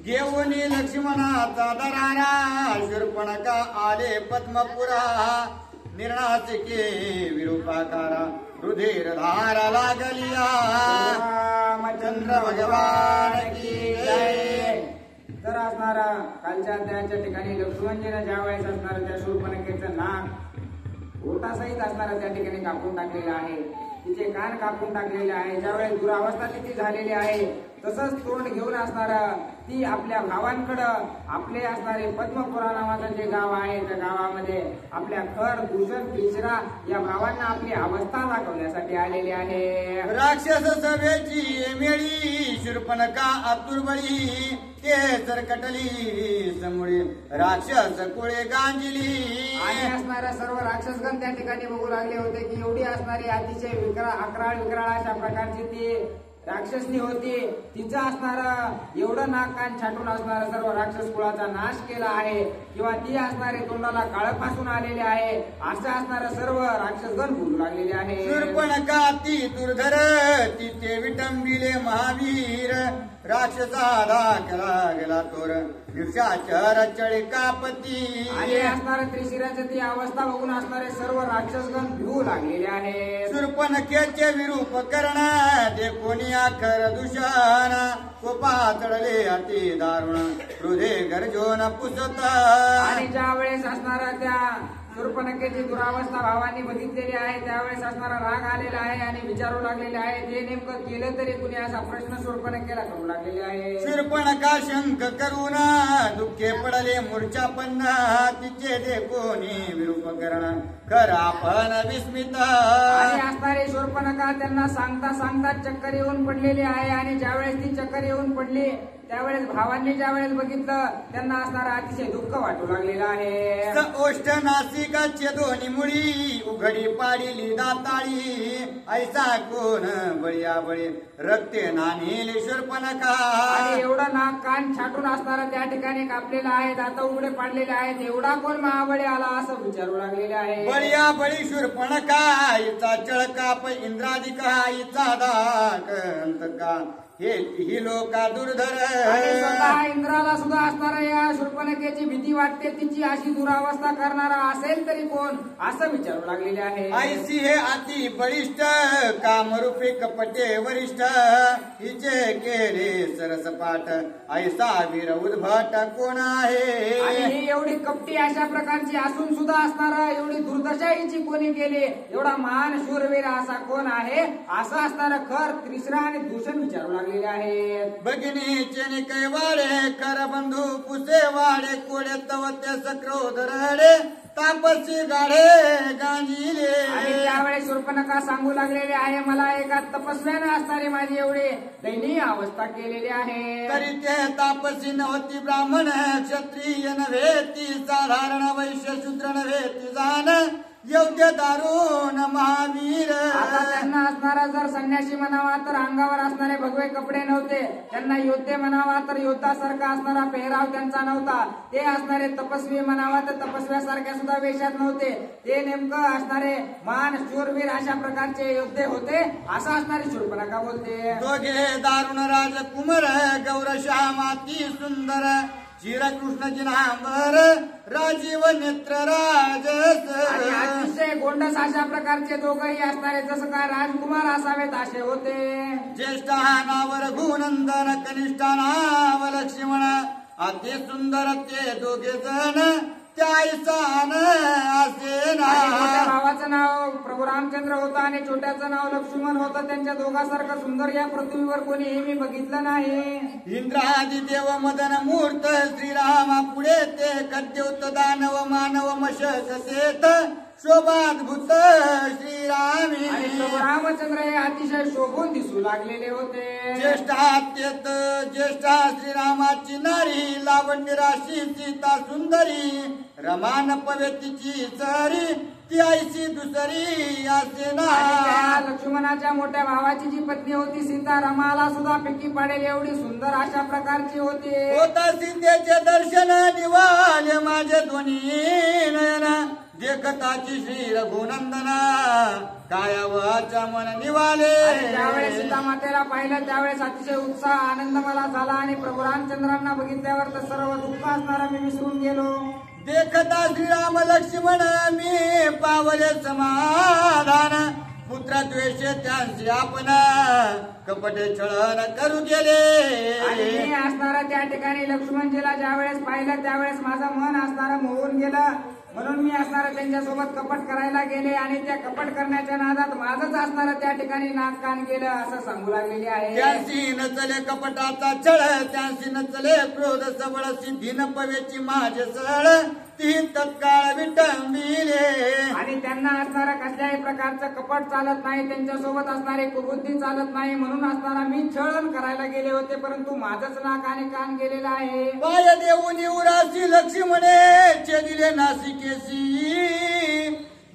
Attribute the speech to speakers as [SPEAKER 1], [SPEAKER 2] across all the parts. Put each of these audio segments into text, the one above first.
[SPEAKER 1] घेऊनी लक्ष्मणाचा दरारा शूर्पणखा आले पद्मपुरा निर्णासिके विरूपाकारा रुधिर धारा लागलिया रामचंद्र भगवान की जय।
[SPEAKER 2] तर असणारा कालच्या अध्यायाच्या ठिकाणी लक्ष्मणजीने ज्या वेळेस असणारा त्या शूर्पणखेचं नाक ओटासहित असणारा त्या ठिकाणी कापून टाकलेलं आहे, तिचे कान कापून टाकलेले आहे, ज्यावेळेस दुरावस्था तिची झालेली आहे तसंच तोंड घेऊन असणारा ती आपल्या भावांकडं आपले असणारे पद्मपुरा नावाचं जे गाव आहे त्या गावामध्ये आपल्या खर दूषण तिसरा या भावांना आपली अवस्था दाखवण्यासाठी आलेली आहे।
[SPEAKER 1] राक्षस सभेची मेळी शूर्पणखा आतुरबळी ते सरकटली समोरी राक्षस कुळे गांजली
[SPEAKER 2] आणि असणाऱ्या सर्व राक्षसगण त्या ठिकाणी बघू लागले होते की एवढी असणारी अतिशय अकराळ विकराळ अशा प्रकारची ती राक्षसनी होती, तिचं असणारं एवढं नाक कान छाटून असणारा सर्व राक्षस कुळाचा नाश केला आहे किंवा ती असणारे तोंडाला काळ फासून आलेले आहे असं असणारं सर्व राक्षसगण बोलू लागलेले आहे।
[SPEAKER 1] शूर्पणखा ती दुर्धर तिथे विटंबिले महावीर राक्षसा दाखला गेला तोर निशाचर चळकापती
[SPEAKER 2] आणि असणाऱ्या त्रिशिराची ती अवस्था बघून असणारे सर्व राक्षसगण भिवू लागलेले आहेत।
[SPEAKER 1] शूर्पणखेचे विरूप कर्ण ते कोणी आखर दूषण कोपा चढले अति दारुण हृदय गरजोन पुसत
[SPEAKER 2] आणि ज्या वेळेस असणारा त्या शूर्पणखेची दुरावस्था भावांनी बघितलेली आहे त्यावेळेस असणारा राग आलेला आहे आणि विचारू लागलेले आहे ते नेमकं केलं तरी कुणी असा प्रश्न शूर्पणखेला करू लागलेले आहे।
[SPEAKER 1] शूर्पणखा शंख करून दुःखे पडले मूर्छा पन्न तिचे ते कोणी विरूप करण खर आपण विस्मित
[SPEAKER 2] आणि असणारे शूर्पणखा त्यांना सांगता सांगता चक्कर येऊन पडलेली आहे आणि ज्यावेळेस ती चक्कर येऊन पडली त्यावेळेस भावांनी ज्यावेळेस बघितलं त्यांना असणारा अतिशय दुःख वाटू लागलेलं आहे।
[SPEAKER 1] ओष्ठ नासिकाचे दोन्ही मुळी उघडी पाडिली दाताळी ऐसा कोण बळिया बळी रक्ते नानील शूर्पणखा
[SPEAKER 2] आणि एवढं नाक कान छाटून असणारा त्या ठिकाणी कापलेला आहे, दात उघडे पाडलेले आहेत, एवढा कोण महाबळी आला असं विचारू लागलेले आहे।
[SPEAKER 1] बळिया बळी शूर्पणखा हिचा चळकाप इंद्रादिका हिचा दाक अंतका हे ही लोका दुर्धर
[SPEAKER 2] आणि स्वतः इंद्राला सुद्धा असणारा या शूर्पणखेची भीती वाटते, तिची अशी दुरावस्था करणारा असेल तरी कोण असं विचारू लागलेले आहे।
[SPEAKER 1] ऐसी हे अति बळिष्ठ कामरूपी कपटे वरिष्ठ हिचे केले सरसपाठ ऐसा वीर उद्भट कोण आहे।
[SPEAKER 2] आणि ही एवढी कपटी अशा प्रकारची असून सुद्धा असणारा एवढी दुर्दशा हिची कोणी केली, एवढा महान शूरवीर असा कोण आहे असं असणारा खर तिसरा आणि दूषण विचारू लागले आहे।
[SPEAKER 1] भगिनीचे कैवाडे कर बंधू पुसे वाडे कोडे तवते सक्रोध रडे तापसी गाढे गांजिले
[SPEAKER 2] आणि त्यावेळेस शूर्पणखा सांगू लागलेले आहे मला एका तपस्व्याने असणारी माझी एवढी दयनीय अवस्था केलेली आहे।
[SPEAKER 1] तरी ते तापसी नव्हती ब्राह्मण क्षत्रिय नव्हे ती साधारण वैश्य शूद्र नव्हे ती जाण योग्य दारुण महावीर।
[SPEAKER 2] आता त्यांना असणारा जर संन्यासी म्हणावा तर अंगावर असणारे भगवे कपडे नव्हते, त्यांना योद्धे म्हणावा तर योद्धासारखा असणारा पेहराव त्यांचा नव्हता, ते असणारे तपस्वी म्हणावा तर तपस्व्यासारख्या सुद्धा वेशात नव्हते, ते नेमकं असणारे महान शूरवीर अशा प्रकारचे योद्धे होते असं असणारी शूर्पणखा बोलते।
[SPEAKER 1] दोघे दारुण राजकुमार गौरश्याम अति सुंदर चिरकृष्ण जिनांबर राजीव नेत्र राजस
[SPEAKER 2] अतिशय गोंडस अशा प्रकारचे दोघंही असणारे जसं काय राजकुमार असावेत असे होते।
[SPEAKER 1] ज्येष्ठा नाव रघुनंदन कनिष्ठा नाव लक्ष्मण अति सुंदर ते दोघे जण त्याईसान असे ना।
[SPEAKER 2] मोठ्या भावाचं नाव प्रभू रामचंद्र होतं आणि छोट्याचं नाव लक्ष्मण होतं, त्यांच्या दोघांसारखं सुंदर या पृथ्वीवर कोणीही मी बघितलं नाही।
[SPEAKER 1] इंद्रादी देव मदन मूर्त श्रीरामा पुढे ते कद्योत दानव मानव मशक सेत शोभाद्भुत श्रीरामी
[SPEAKER 2] आणि प्रभू रामचंद्र हे अतिशय शोभून दिसू लागलेले होते।
[SPEAKER 1] ज्येष्ठात्यत ज्येष्ठा श्रीरामाची नारी लावण्य राशी सीता सुंदरी रमान पवेतीची चरी ती ऐशी दुसरी असे ना।
[SPEAKER 2] लक्ष्मणाच्या मोठ्या भावाची जी पत्नी होती सीता रमाला सुद्धा फिक्की पाडेल एवढी सुंदर अशा प्रकारची होती।
[SPEAKER 1] होता सीतेचे दर्शन निवाले माझे दोन्ही नयन देखताची श्री रघुनंदना कायावाच्या मन निवाले.
[SPEAKER 2] ज्यावेळेस सीता मातेला पाहिलं त्यावेळेस अतिशय उत्साह आनंद मला झाला आणि प्रभू रामचंद्रांना बघितल्यावर तर सर्व दुःख असणारा मी विसरून गेलो.
[SPEAKER 1] देखता श्रीराम लक्ष्मण मी पावले समाधान पुत्र द्वेष त्यांची आपण कपटे छळन करू गेले.
[SPEAKER 2] आणि मी असणारा त्या ठिकाणी लक्ष्मणजीला ज्यावेळेस पाहिलं त्यावेळेस माझं मन असणारं मोहून गेलं. म्हणून मी असणारं त्यांच्यासोबत कपट करायला गेले आणि त्या कपट करण्याच्या नादात माझंच असणारं त्या ठिकाणी नाक कान गेलं असं सांगू लागलेली आहे.
[SPEAKER 1] त्यांची नचले कपटाचा छळ त्यांची नचले क्रोध सबळ सिद्धी न पवेची माझे सळ ती तत्काळ विटंबिले.
[SPEAKER 2] आणि त्यांना असणारं कसल्याही प्रकारचं कपट चालत नाही त्यांच्यासोबत असणारी कुबुद्धी चालत नाही म्हणून असणारा मी छळण करायला गेले होते परंतु माझंच नाक आणि कान गेलेलं आहे.
[SPEAKER 1] पाय देऊन उरासी लक्ष्मणे दिले नासिकेसी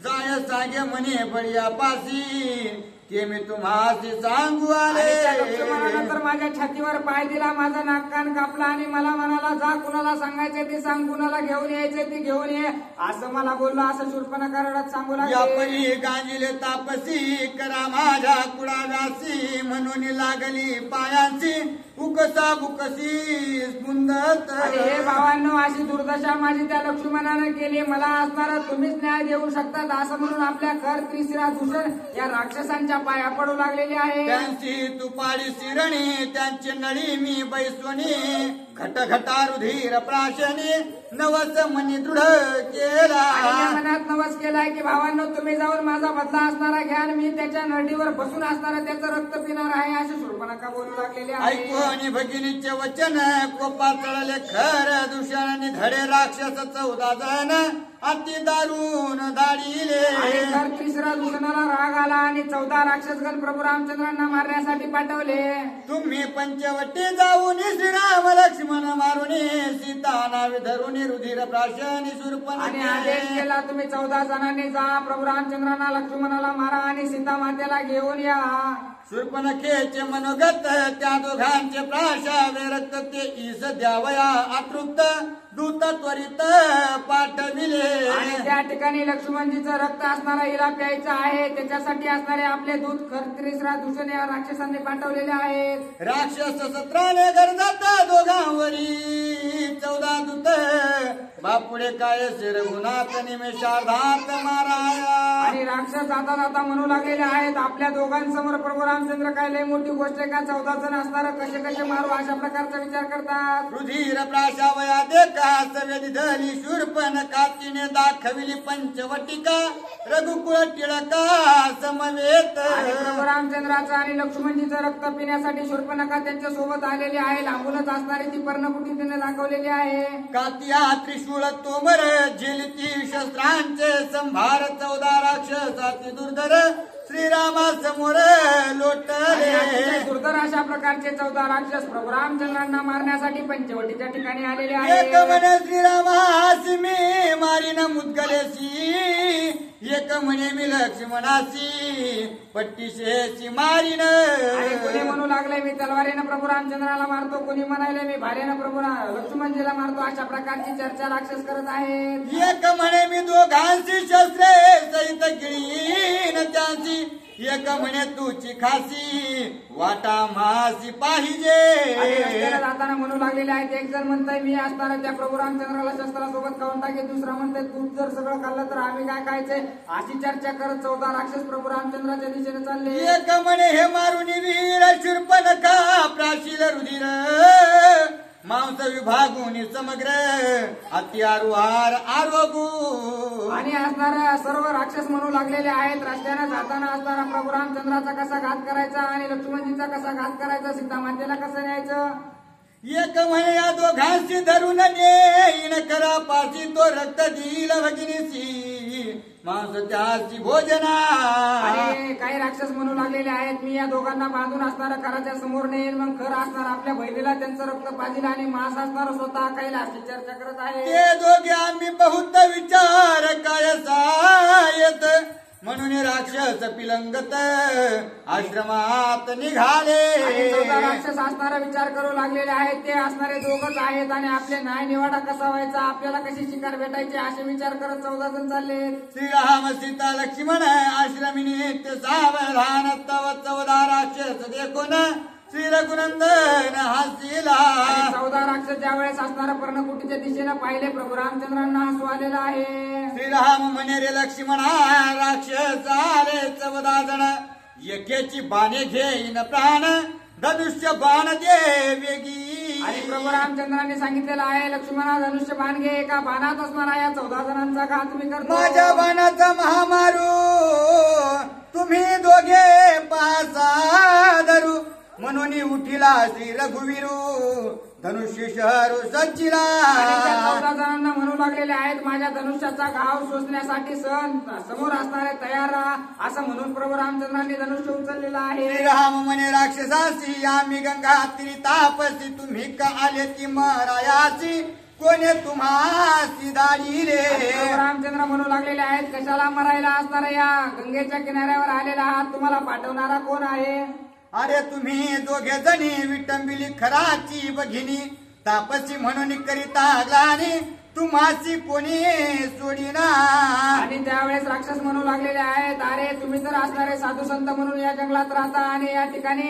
[SPEAKER 1] जाय सागे म्हणे बळिया पासी ते मी तुम्हासी सांगू आले.
[SPEAKER 2] लक्ष्मणानंतर माझ्या छातीवर पाय दिला माझा नाक कान कापला आणि मला म्हणाला जा कुणाला सांगायचे ते सांग कुणाला घेऊन यायचे ते घेऊन ये असं मला बोललो. असं शूर्पणखा रडत सांगू लागली.
[SPEAKER 1] गांजिले तापसी करा माझ्या कुडाव्यासी म्हणून लागली पायांची उकसा बुकसी मुंदत.
[SPEAKER 2] हे भावांनो अशी दुर्दशा माझी त्या लक्ष्मणानं केली मला असणारा तुम्हीच न्याय देऊ शकतात असं म्हणून आपल्या खर त्रिशिरा दूषण या राक्षसांच्या पाया पडू लागलेली आहे.
[SPEAKER 1] त्यांची तुपाडी शिरणी त्यांची नळी मी बैसवणी घट घटा रुधिर प्राशनी नवस मनी दृढ केला.
[SPEAKER 2] मनात नवस केलाय की भावांनो तुम्ही जाऊन माझा बदला असणारा घ्या मी त्याच्या नडीवर बसून असणारा त्याचं रक्त पिणार आहे असे शूर्पणखा बोलू लागलेले आहे.
[SPEAKER 1] ऐकून भगिनीचे वचन कोपा चढले खर दूषण धडे राक्षस 14 जण अति दारुण दाढीले.
[SPEAKER 2] तर तिसरा दूषणाला राग आला आणि 14 राक्षसगण प्रभू रामचंद्रांना मारण्यासाठी पाठवले.
[SPEAKER 1] तुम्ही पंचवटी जाऊन श्रीराम लक्ष्मण मारून सीता नावे धरून रुधिर प्राशनी शूर्पणखे.
[SPEAKER 2] आणि आदेश केला तुम्ही 14 जणांनी जा प्रभू रामचंद्रांना लक्ष्मणाला मारा आणि सीता मातेला घेऊन या.
[SPEAKER 1] शूर्पणखेचे मनोगत त्या दोघांचे प्राशावे रक्त ते ईस द्यावया अतृप्त दूत त्वरित पाठविले.
[SPEAKER 2] आणि त्या ठिकाणी लक्ष्मणजीचं रक्त असणारा हिला प्यायचं आहे त्याच्यासाठी असणारे आपले दूत खरत्रिसरा दूषण या राक्षसांनी पाठवलेले आहेत.
[SPEAKER 1] राक्षस 17 गरजात दोघांवरी 14 दूत बापुढे काय रघुनाथ निमेषार्धात माराया.
[SPEAKER 2] आणि राक्षस जाता जाता म्हणू लागलेले आहेत आपल्या दोघांसमोर प्रभू रामचंद्र काय लय मोठी गोष्ट आहे का 14 जण असणार कसे कसे मारू अशा प्रकारचा विचार करतात.
[SPEAKER 1] रुधिर प्राशावया देखा सवेदी धली शूर्पणखा तिने दाखविली पंचवटिका रघुकुळ टिळका समवेत.
[SPEAKER 2] प्रभू रामचंद्राचा आणि लक्ष्मणजीचं रक्त पिण्यासाठी शूर्पणखा त्यांच्या सोबत आलेली आहे. लांबूनच असणारी ती पर्णकुटी तिने दाखवलेली आहे.
[SPEAKER 1] कातिया त्रिशूळ तोमर झेलती शस्त्रांचे संभार 14 राक्षस अति दुर्धर श्रीरामा समोर लोटले.
[SPEAKER 2] दुर्धर अशा प्रकारचे 14 राक्षस प्रभू रामचंद्रांना मारण्यासाठी पंचवटीच्या ठिकाणी आलेले आहेत.
[SPEAKER 1] एक म्हणे श्रीरामासी मी मारीन मुद्गलेसी एक म्हणे मी लक्ष्मणासी पट्टीशेची मारीन.
[SPEAKER 2] कोणी म्हणू लागले मी तलवारीनं प्रभू रामचंद्राला मारतो कोणी म्हणाले मी भारेनं प्रभू लक्ष्मणजीला मारतो अशा प्रकारची चर्चा राक्षस करत आहेत.
[SPEAKER 1] एक म्हणे मी दोघांची शस्त्रे सहित गिळीन त्यांची एक म्हणे तुची खासी वाटा मासी पाहिजे.
[SPEAKER 2] जाताना म्हणू लागलेले आहेत एक जण म्हणताय मी असताना त्या प्रभू रामचंद्राला शस्त्रासोबत खाऊन टाके दुसरा म्हणताय तू जर सगळं खाल्लं तर आम्ही काय खायचंय अशी चर्चा करत 14 राक्षस प्रभू रामचंद्राच्या दिशेने चालले.
[SPEAKER 1] एक म्हणे हे मारून वीर शूर्पणखा प्राशील रुधिर मांस विभागून समग्र अति आरुहार आरोगू.
[SPEAKER 2] आणि असणारा सर्व राक्षस म्हणू लागलेले आहेत रस्त्याने जाताना असणारा प्रभू रामचंद्राचा कसा घात करायचा आणि लक्ष्मणजीचा कसा घात करायचा सीता मातेला कसं न्यायचं.
[SPEAKER 1] एक म्हणे या दोघांशी धरून नेईन करा पाशी तो रक्त दिल भगिनीसी मांस त्याची भोजना.
[SPEAKER 2] आणि काही राक्षस म्हणू लागलेले आहेत मी या दोघांना बांधून असणारा कराच्या समोर नेईल मग खरं असणार आपल्या बहिणीला त्यांचं रक्त पाजील आणि मांस असणार स्वतः काही अशी चर्चा करत आहे.
[SPEAKER 1] ते दोघे आम्ही बहुत विचार काय सायत म्हणून राक्षस पिलंगत आश्रमात निघाले.
[SPEAKER 2] आणि 14 राक्षस असणारा विचार करू लागलेले आहेत. ते असणारे दोघच आहेत आणि आपले न्याय निवाडा कसा व्हायचा, आपल्याला कशी शिकार भेटायची असे विचार करत 14 जण चालले.
[SPEAKER 1] श्रीराम सीता लक्ष्मण आश्रमी नित्य सावधान तव 14 राक्षस देखून श्री रघुनंदन हसीला.
[SPEAKER 2] 14 राक्षस ज्या वेळेस असणारा पर्णकुटीच्या दिशेने पाहिले प्रभू रामचंद्रांना हसू आलेला आहे.
[SPEAKER 1] श्रीराम म्हणे रे लक्ष्मणा राक्षस आले 14 जण एकेची बाणे घेईन प्राण धनुष्य बाण दे वेगी.
[SPEAKER 2] आणि प्रभू रामचंद्रांनी सांगितलेलं आहे लक्ष्मणा धनुष्य बाण घे. एका बाणात असणारा या 14 जणांचा घात मी करतो.
[SPEAKER 1] माझ्या बाणाचा महामारू तुम्ही दोघे पासा धरू. म्हणून उठिला श्री रघुवीरू धनुष्य शहरू सज्जिला.
[SPEAKER 2] आणि त्या 14 जणांना म्हणू लागलेले आहेत माझ्या धनुष्याचा घाव सोसण्यासाठी समोर असणारे तयार राहा असं म्हणून प्रभू रामचंद्रांनी धनुष्य उचललेलं आहे.
[SPEAKER 1] श्रीराम म्हणे राक्षसासी आम्ही गंगा तिरी तापसी तुम्ही का आले ती मरायाची कोणे तुम्हासी दाडिले.
[SPEAKER 2] प्रभू रामचंद्र म्हणू लागलेले आहेत कशाला मरायला असणारा या गंगेच्या किनाऱ्यावर आलेला आहात, तुम्हाला पाठवणारा कोण आहे.
[SPEAKER 1] अरे तुम्ही दोघे जणी विटंबिली खराची बघिनी तापसी म्हणून करिता ग्लानी तुम्हासी कोणी सोडीना.
[SPEAKER 2] आणि त्यावेळेस राक्षस म्हणू लागलेले आहेत अरे तुम्ही तर असणारे साधू संत म्हणून या जंगलात राहता आणि या ठिकाणी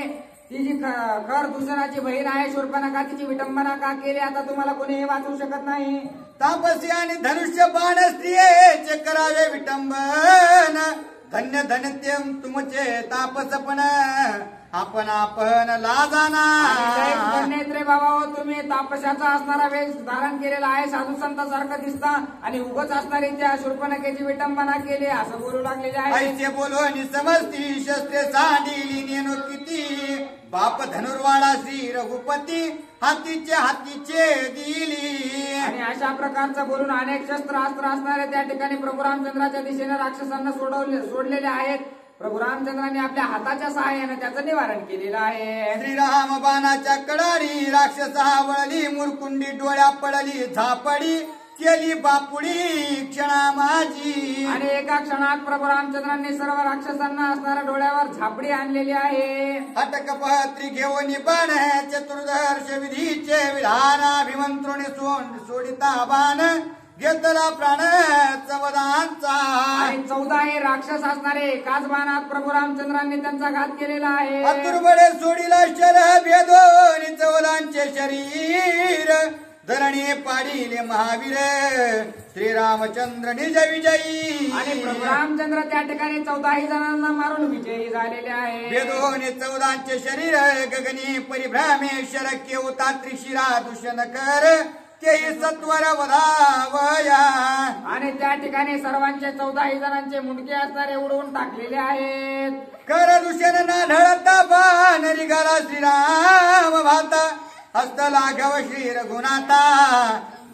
[SPEAKER 2] ती जी खर दूषणाची बहीण आहे शूर्पणखा तिची विटंबना का केली, आता तुम्हाला कोणीही वाचवू शकत नाही.
[SPEAKER 1] तापसी आणि धनुष्य बाण स्त्रियेचे करावे विटंबन धन्य धन्य तुमचे तापसपण आपण लाजाना.
[SPEAKER 2] नेत्रे बाबा हो तुम्ही तापसाचा असणारा वेश धारण केलेला आहे साधू संतासारखं दिसता आणि उगच असणारी त्या शूर्पणखेची विटंबना केली असं बोलू लागलेले आहे.
[SPEAKER 1] ऐसे बोलून समजती शस्त्रे सांडिली नेनो किती बाप धनुर्वाडा श्री रघुपती हातीचे दिली.
[SPEAKER 2] आणि अशा प्रकारचं बोलून अनेक शस्त्र अस्त्र असणारे त्या ठिकाणी प्रभू रामचंद्राच्या दिशेने राक्षसांना सोडलेले आहेत. प्रभू रामचंद्रांनी आपल्या हाताच्या सहाय्याने त्याचं निवारण केलेलं आहे.
[SPEAKER 1] श्रीराम बाणाच्या कडारी राक्षसा वळली मुरकुंडी डोळ्या पडली झापडी केली बापुडी क्षणा माझी.
[SPEAKER 2] आणि एका क्षणात प्रभू रामचंद्रांनी सर्व राक्षसांना असणाऱ्या डोळ्यावर झापडी आणलेली आहे.
[SPEAKER 1] अटक पत्री घेऊन बाण चतुर्दर्श विधीचे विधानाभिमंत्रुणी सोडिता बाण घेतला प्राण 14.
[SPEAKER 2] आणि 14 हे राक्षस असणारे एकाच बाणात प्रभू रामचंद्रांनी त्यांचा घात केलेला आहे.
[SPEAKER 1] अतुर्बडे सोडिला शर भेदोनी 14 शरीर धरणी पाडिले महावीर श्रीरामचंद्र निज विजयी.
[SPEAKER 2] आणि प्रभू रामचंद्र त्या ठिकाणी 14 जणांना मारून विजयी झालेले आहे.
[SPEAKER 1] भेदोनी 14 शरीर गगनी परिभ्रामेश्वर केवता त्रिशिरा दूषण कर तेही सत्वर वधावया.
[SPEAKER 2] आणि त्या ठिकाणी सर्वांचे 14 जणांचे मुंडके असणारे उडवून टाकलेले आहेत.
[SPEAKER 1] कर दूषण ना ढळता बाण निघाला श्रीराम भाता हस्त लाघव श्री रघुनाथा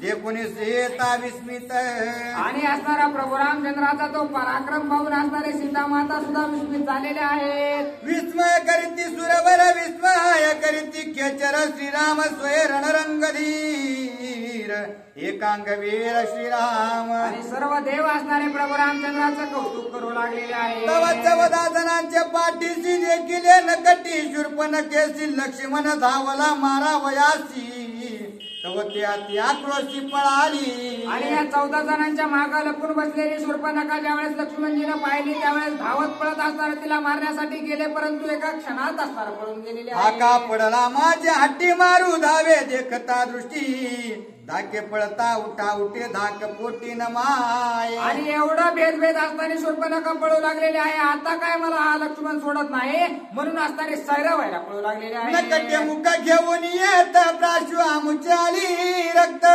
[SPEAKER 1] जे कोणी सीता विस्मित.
[SPEAKER 2] आणि असणारा प्रभू रामचंद्राचा तो पराक्रम पाहून असणारे सीता माता सुद्धा विस्मित झालेले आहेत.
[SPEAKER 1] विस्मय करीती सुरवर विस्मय करीती खेचर श्रीराम स्वय रणरंगधीर एकांगवीर श्रीराम.
[SPEAKER 2] आणि सर्व देव असणारे प्रभू रामचंद्राचं कौतुक करू लागलेले आहे.
[SPEAKER 1] तव 14 जणांच्या पाठीशी देखील नकटी शूर्पणखेसी लक्ष्मण धावला मारावयासी तव ती आक्रोशी पळाली.
[SPEAKER 2] आणि या 14 जणांच्या मागे लपून बसलेली शूर्पणखा ज्यावेळेस लक्ष्मणजीनं पाहिली त्यावेळेस धावत पळत असणारे तिला मारण्यासाठी गेले परंतु एका क्षणात असणारा पळून गेलेले आहे.
[SPEAKER 1] आका पडला माझ्या हट्टी मारू धावे देखता दृष्टी धाके पळता उठा उठे धाक पोटी न माय.
[SPEAKER 2] आणि एवढं भेदभेद असताना शूर्पणखा पळू लागलेले आहे. आता काय मला हा लक्ष्मण सोडत नाही म्हणून असणारे सैरा व्हायला पळू लागलेले आहे.
[SPEAKER 1] नकटे मुख घेऊन येत प्राशु आमुचाली रक्त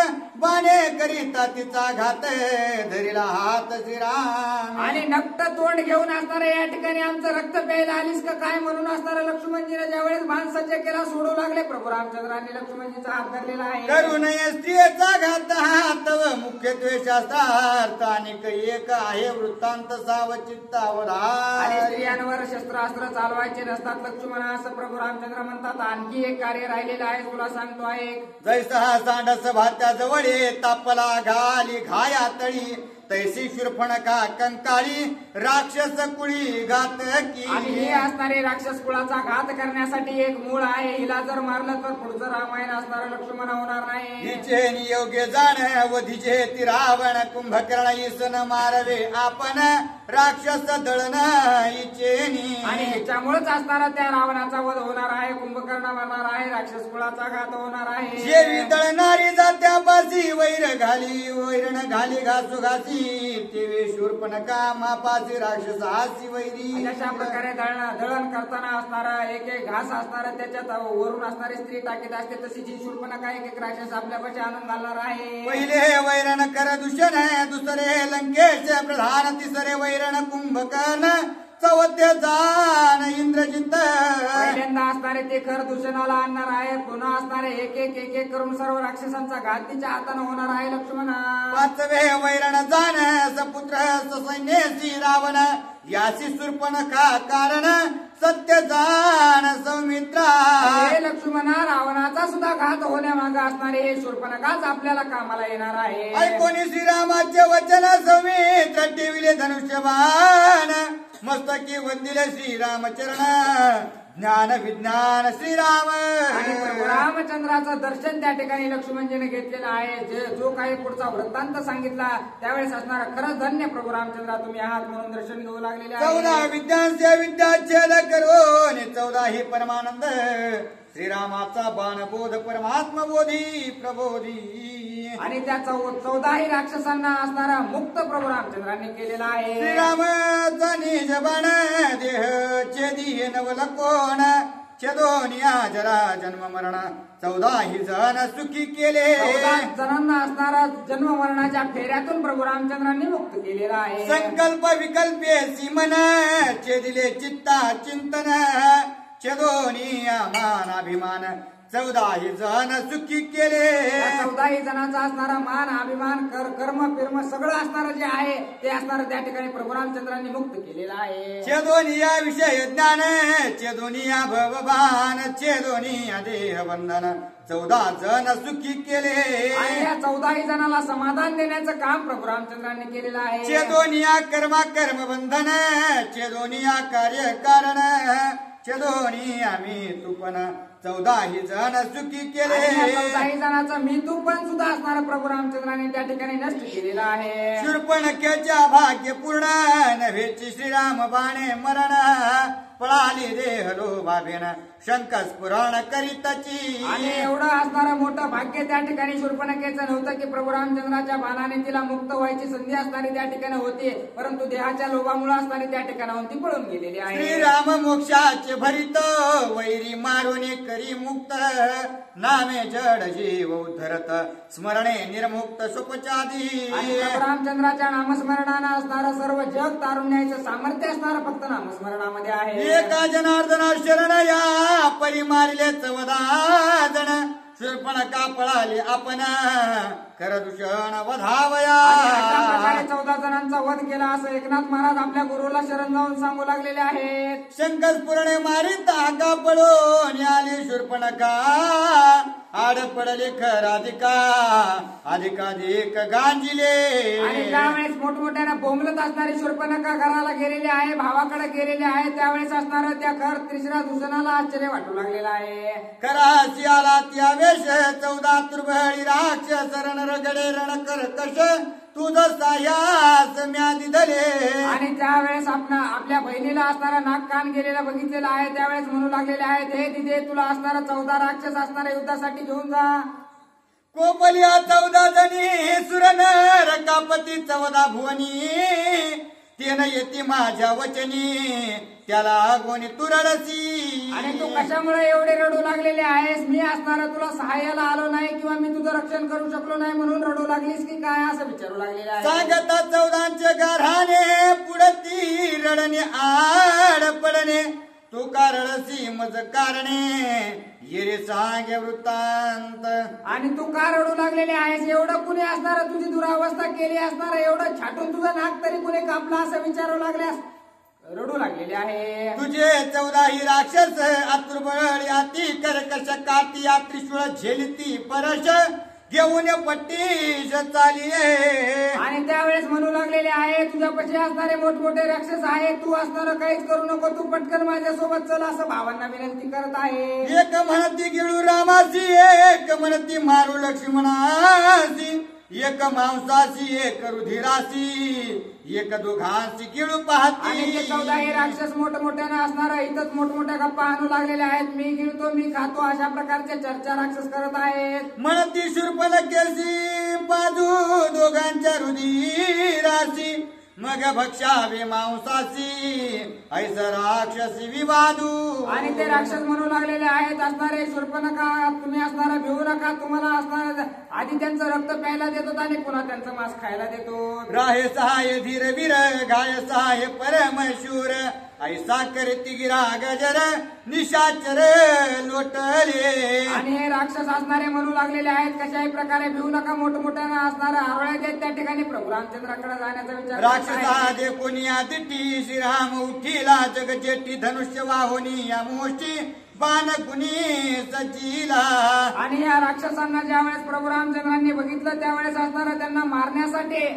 [SPEAKER 1] बाणे करीता तिचा घात धरीला हात श्रीराम.
[SPEAKER 2] आणि नक्त तोंड घेऊन असणारे या ठिकाणी आमचं रक्त प्यायला आलीस का काय म्हणून असणारा लक्ष्मणजीने ज्यावेळेस भान सज्ज केला सोडू लागले प्रभू रामचंद्रांनी लक्ष्मणजीचा हात धरलेला आहे.
[SPEAKER 1] करू नये स्त्रियेचा घात हातव मुख्य द्वेषासार्थ आणि एक आहे वृत्तांत सावचित्तावर.
[SPEAKER 2] आणि स्त्रियांवर शस्त्रास्त्र चालवायचे नसतात लक्ष्मणा असं प्रभू रामचंद्र म्हणतात. आणखी एक कार्य राहिलेलं आहे तुला सांगतो आहे.
[SPEAKER 1] जैसा सांडस भात्या जवळ तापला रावणाला घाली घाया तळी तैसी शूर्पणखा कंकाळी राक्षस कुळी घातकी.
[SPEAKER 2] आणि हे असणारे राक्षस कुळाचा घात करण्यासाठी एक मूळ आहे. हिला जर मारलं तर पुढचं रामायण असणारं लक्ष्मण होणार नाही.
[SPEAKER 1] हिचे नियोग्य जाण वधीचे ती रावण कुंभकर्ण ईसन मारवे आपण राक्षस दळण हिचेनी.
[SPEAKER 2] आणि ह्याच्यामुळेच असणारा त्या रावणाचा वध होणार आहे. कुंभकर्ण मरणार आहे. राक्षस कुळाचा घात होणार आहे.
[SPEAKER 1] जेवी दळणारी जात्यापासी वैरण घाली घासू घासी तेवे शूर्पणखा मापासी राक्षस हासी वैरी.
[SPEAKER 2] अशा प्रकारे दळण करताना असणारा एक एक घास असणारा त्याच्यात वरून असणारी स्त्री टाकीत असते. तशी जी शूर्पणखा एक एक राक्षस आपल्यापाशी आणून घालणार आहे.
[SPEAKER 1] पहिले वैरण कर दूषण दुसरे लंकेश प्रधान तिसरे वैरण कुंभकर्ण चौथे जाण इंद्रजित.
[SPEAKER 2] पहिल्यांदा असणारे ते खर दूषणाला आणणार आहे. पुन्हा असणारे एक एक एक एक करून सर्व राक्षसांचा घात तिच्या हाताने होणार आहे लक्ष्मण.
[SPEAKER 1] पाचवे वैरण जाण सपुत्र ससैन्यसी रावण यासी शूर्पणखा कारण सत्य जाण सौमित्रा.
[SPEAKER 2] हे लक्ष्मणा रावणाचा सुद्धा घात होण्यामागे असणारे हे शूर्पणखाच आपल्याला कामाला येणार आहे.
[SPEAKER 1] ऐकोनी श्रीरामाचे वचन सौमित्र ठेविले धनुष्यबाण मस्तकी वंदिले श्रीरामचरण ज्ञान विज्ञान श्रीराम.
[SPEAKER 2] आणि प्रभू रामचंद्राचं दर्शन त्या ठिकाणी लक्ष्मणजीने घेतलेलं आहे. जो काही पुढचा वृत्तांत सांगितला त्यावेळेस असणारा खरंच धन्य प्रभू रामचंद्रा तुम्ही आहात म्हणून दर्शन घेऊ लागलेले आहे.
[SPEAKER 1] 14 विद्यांचे विद्याच्छेद करून 14 ही परमानंद श्रीरामाचा बाणबोध परमात्मा बोधी प्रबोधी.
[SPEAKER 2] आणि त्या 14 राक्षसांना असणारा मुक्त प्रभू रामचंद्रांनी केलेला आहे.
[SPEAKER 1] श्रीरामाचा निज बाण देह छेदी नवल कोण छेदोनिया जरा जन्म मरण 14 जण सुखी केले.
[SPEAKER 2] 14 जणांना असणारा जन्म मरणाच्या फेऱ्यातून प्रभू रामचंद्रांनी मुक्त केलेला आहे.
[SPEAKER 1] संकल्प विकल्पे सीमन छेदिले चित्ता चिंतन छेदोनिया मान अभिमान 14 जण सुखी केले.
[SPEAKER 2] 14 जणांचा असणारा मान अभिमान कर्म फिर्म सगळं असणारं जे आहे ते असणारं त्या ठिकाणी प्रभू रामचंद्रांनी मुक्त केलेलं आहे.
[SPEAKER 1] छेदोनिया विषय ज्ञान छेदोनिया भवभान छेदोनिया देह बंधन 14 जण सुखी केले.
[SPEAKER 2] आणि या 14 जणाला समाधान देण्याचं काम प्रभू रामचंद्रांनी केलेलं आहे.
[SPEAKER 1] छेदोनिया कर्मा कर्म बंधन छेदोनिया कार्य कारण छेदोनिया मी तुपन 14 जण सुखी केले.
[SPEAKER 2] 14 जणांचा मी तू पण सुद्धा असणारा प्रभू रामचंद्रांनी त्या ठिकाणी नष्ट केलेला आहे.
[SPEAKER 1] शूर्पणखेच्या भाग्य पूर्ण नव्हेची श्रीराम बाणे मरण पळाली देह लोभावेन शंकस पुराण करीताची.
[SPEAKER 2] आणि एवढं असणारं मोठं भाग्य त्या ठिकाणी शूर्पणखेचं नव्हतं की प्रभू रामचंद्राच्या बाणाने तिला मुक्त व्हायची संधी असणारी त्या ठिकाणी होती. परंतु देहाच्या लोभामुळे असणारी त्या ठिकाणाहून ती पळून गेलेली आहे.
[SPEAKER 1] श्रीराम मोक्षाचे भरित वैरी मारून करी मुक्त नामे जड जीव उद्धरत स्मरणे निर्मुक्त सुपचादी.
[SPEAKER 2] आणि प्रभू रामचंद्राच्या नामस्मरणानं असणारं सर्व जग तारून न्यायचं सामर्थ्य असणारं फक्त नामस्मरणामध्ये आहे.
[SPEAKER 1] एका जनार्दना शरण या परी मारिले 14 जण शूर्पणखा पळाली आपण कर दूषण वधावया.
[SPEAKER 2] 14 जणांचा वध केला असं एकनाथ महाराज आपल्या गुरुला शरण जाऊन सांगू लागलेले आहेत.
[SPEAKER 1] शंकस पुरणे मारित आका पळून आली शूर्पणखा आड पडले खराधिका अधिकाधिक गांजिले.
[SPEAKER 2] आणि ज्यावेळेस मोठमोठ्यानं बोंबलत असणारी शूर्पणखा घराला गेलेली आहे भावाकडे गेलेली आहे त्यावेळेस असणारं त्या खर तिसऱ्या दूषणाला आश्चर्य वाटू लागलेलं आहे.
[SPEAKER 1] कराशी आला त्यावेश 14 तुर्भळी राक्षस रण रगडे रण कर कश तुझ सायास म्यादी धले.
[SPEAKER 2] आणि त्यावेळेस आपल्या बहिणीला असणारा नाक कान गेलेला बघितलेला आहे त्यावेळेस म्हणू लागलेले आहेत हे तिथे तुला असणारा 14 राक्षस असणाऱ्या युद्धासाठी घेऊन जा.
[SPEAKER 1] कोपलिया 14 जणी सुरनर कापती 14 भुवनी तेन येती माझ्या वचनी त्याला गोनी तुरडसी.
[SPEAKER 2] आणि तू कशामुळे एवढे रडू लागलेले आहेस? मी असणारा तुला सहाय्याला आलो नाही किंवा मी तुझं रक्षण करू शकलो नाही म्हणून रडू लागलीस की काय असं विचारू लागलेलं आहे.
[SPEAKER 1] सांगता 14 गाराने पुढती रडणे आड पडणे तू का रडसी मज कारणे ये सांगे वृत्तांत.
[SPEAKER 2] आणि तू का रडू लागलेले आहेस? एवढं कुणी असणार तुझी दुरावस्था केली असणार एवढं छाटून तुझं नाक तरी कुणी कापला असं विचारू लागल्यास रडू लागलेले आहे.
[SPEAKER 1] तुझे 14 राक्षस आतुरबळ अति कर्कश काती त्रिशूळ झेलती परश घेऊन पट्टीश चालिये.
[SPEAKER 2] आणि त्यावेळेस म्हणू लागलेले आहे तुझ्यापाशी असणारे मोठमोठे राक्षस आहे, तू असणार काहीच करू नको, तू पटकन माझ्यासोबत चल असं भावांना विनंती करत आहे.
[SPEAKER 1] एक म्हणती गिळू रामासी, एक म्हणती मारू लक्ष्मणासी, एक मांसाची एक रुधिरासी, एक दोघांची गिळू
[SPEAKER 2] आणि ते
[SPEAKER 1] पाहती.
[SPEAKER 2] 14 राक्षस मोठमोठ्यानं असणार इथंच मोठमोठ्या गप्पा आणू लागलेले आहेत. मी गिळतो मी खातो अशा प्रकारच्या चर्चा राक्षस करत आहेत.
[SPEAKER 1] म्हणती शूर्पणखेची बाजू दोघांच्या रुधिरासी, मग भक्षावे मांसाची ऐस राक्षसी विवादू.
[SPEAKER 2] आणि ते राक्षस म्हणू लागलेले आहेत असणारे शूर्पणखा तुम्ही असणारा भिवू नका, तुम्हाला असणार आधी त्यांचं रक्त प्यायला देतो आणि पुन्हा त्यांचं मांस खायला देतो.
[SPEAKER 1] राहे सहाय धीर वीर गाय सहाय परमशूर, ऐसा करती गिरा गजर निशाचर लोटले.
[SPEAKER 2] आणि हे राक्षस असणारे म्हणू लागलेले आहेत कशाही प्रकारे भिवू नका, मोठमोठ्यानं असणारा आरोळ्या देत त्या ठिकाणी प्रभू रामचंद्राकडे जाण्याचा विचार
[SPEAKER 1] राक्षसा दे कोणिया दिट्टी, श्रीराम उठीला जगजेटी, धनुष्य वाहुनी या मोष्टी, बाण कुणी सजीला.
[SPEAKER 2] आणि या राक्षसांना ज्यावेळेस प्रभू रामचंद्रांनी बघितलं त्यावेळेस असणारा त्यांना मारण्यासाठी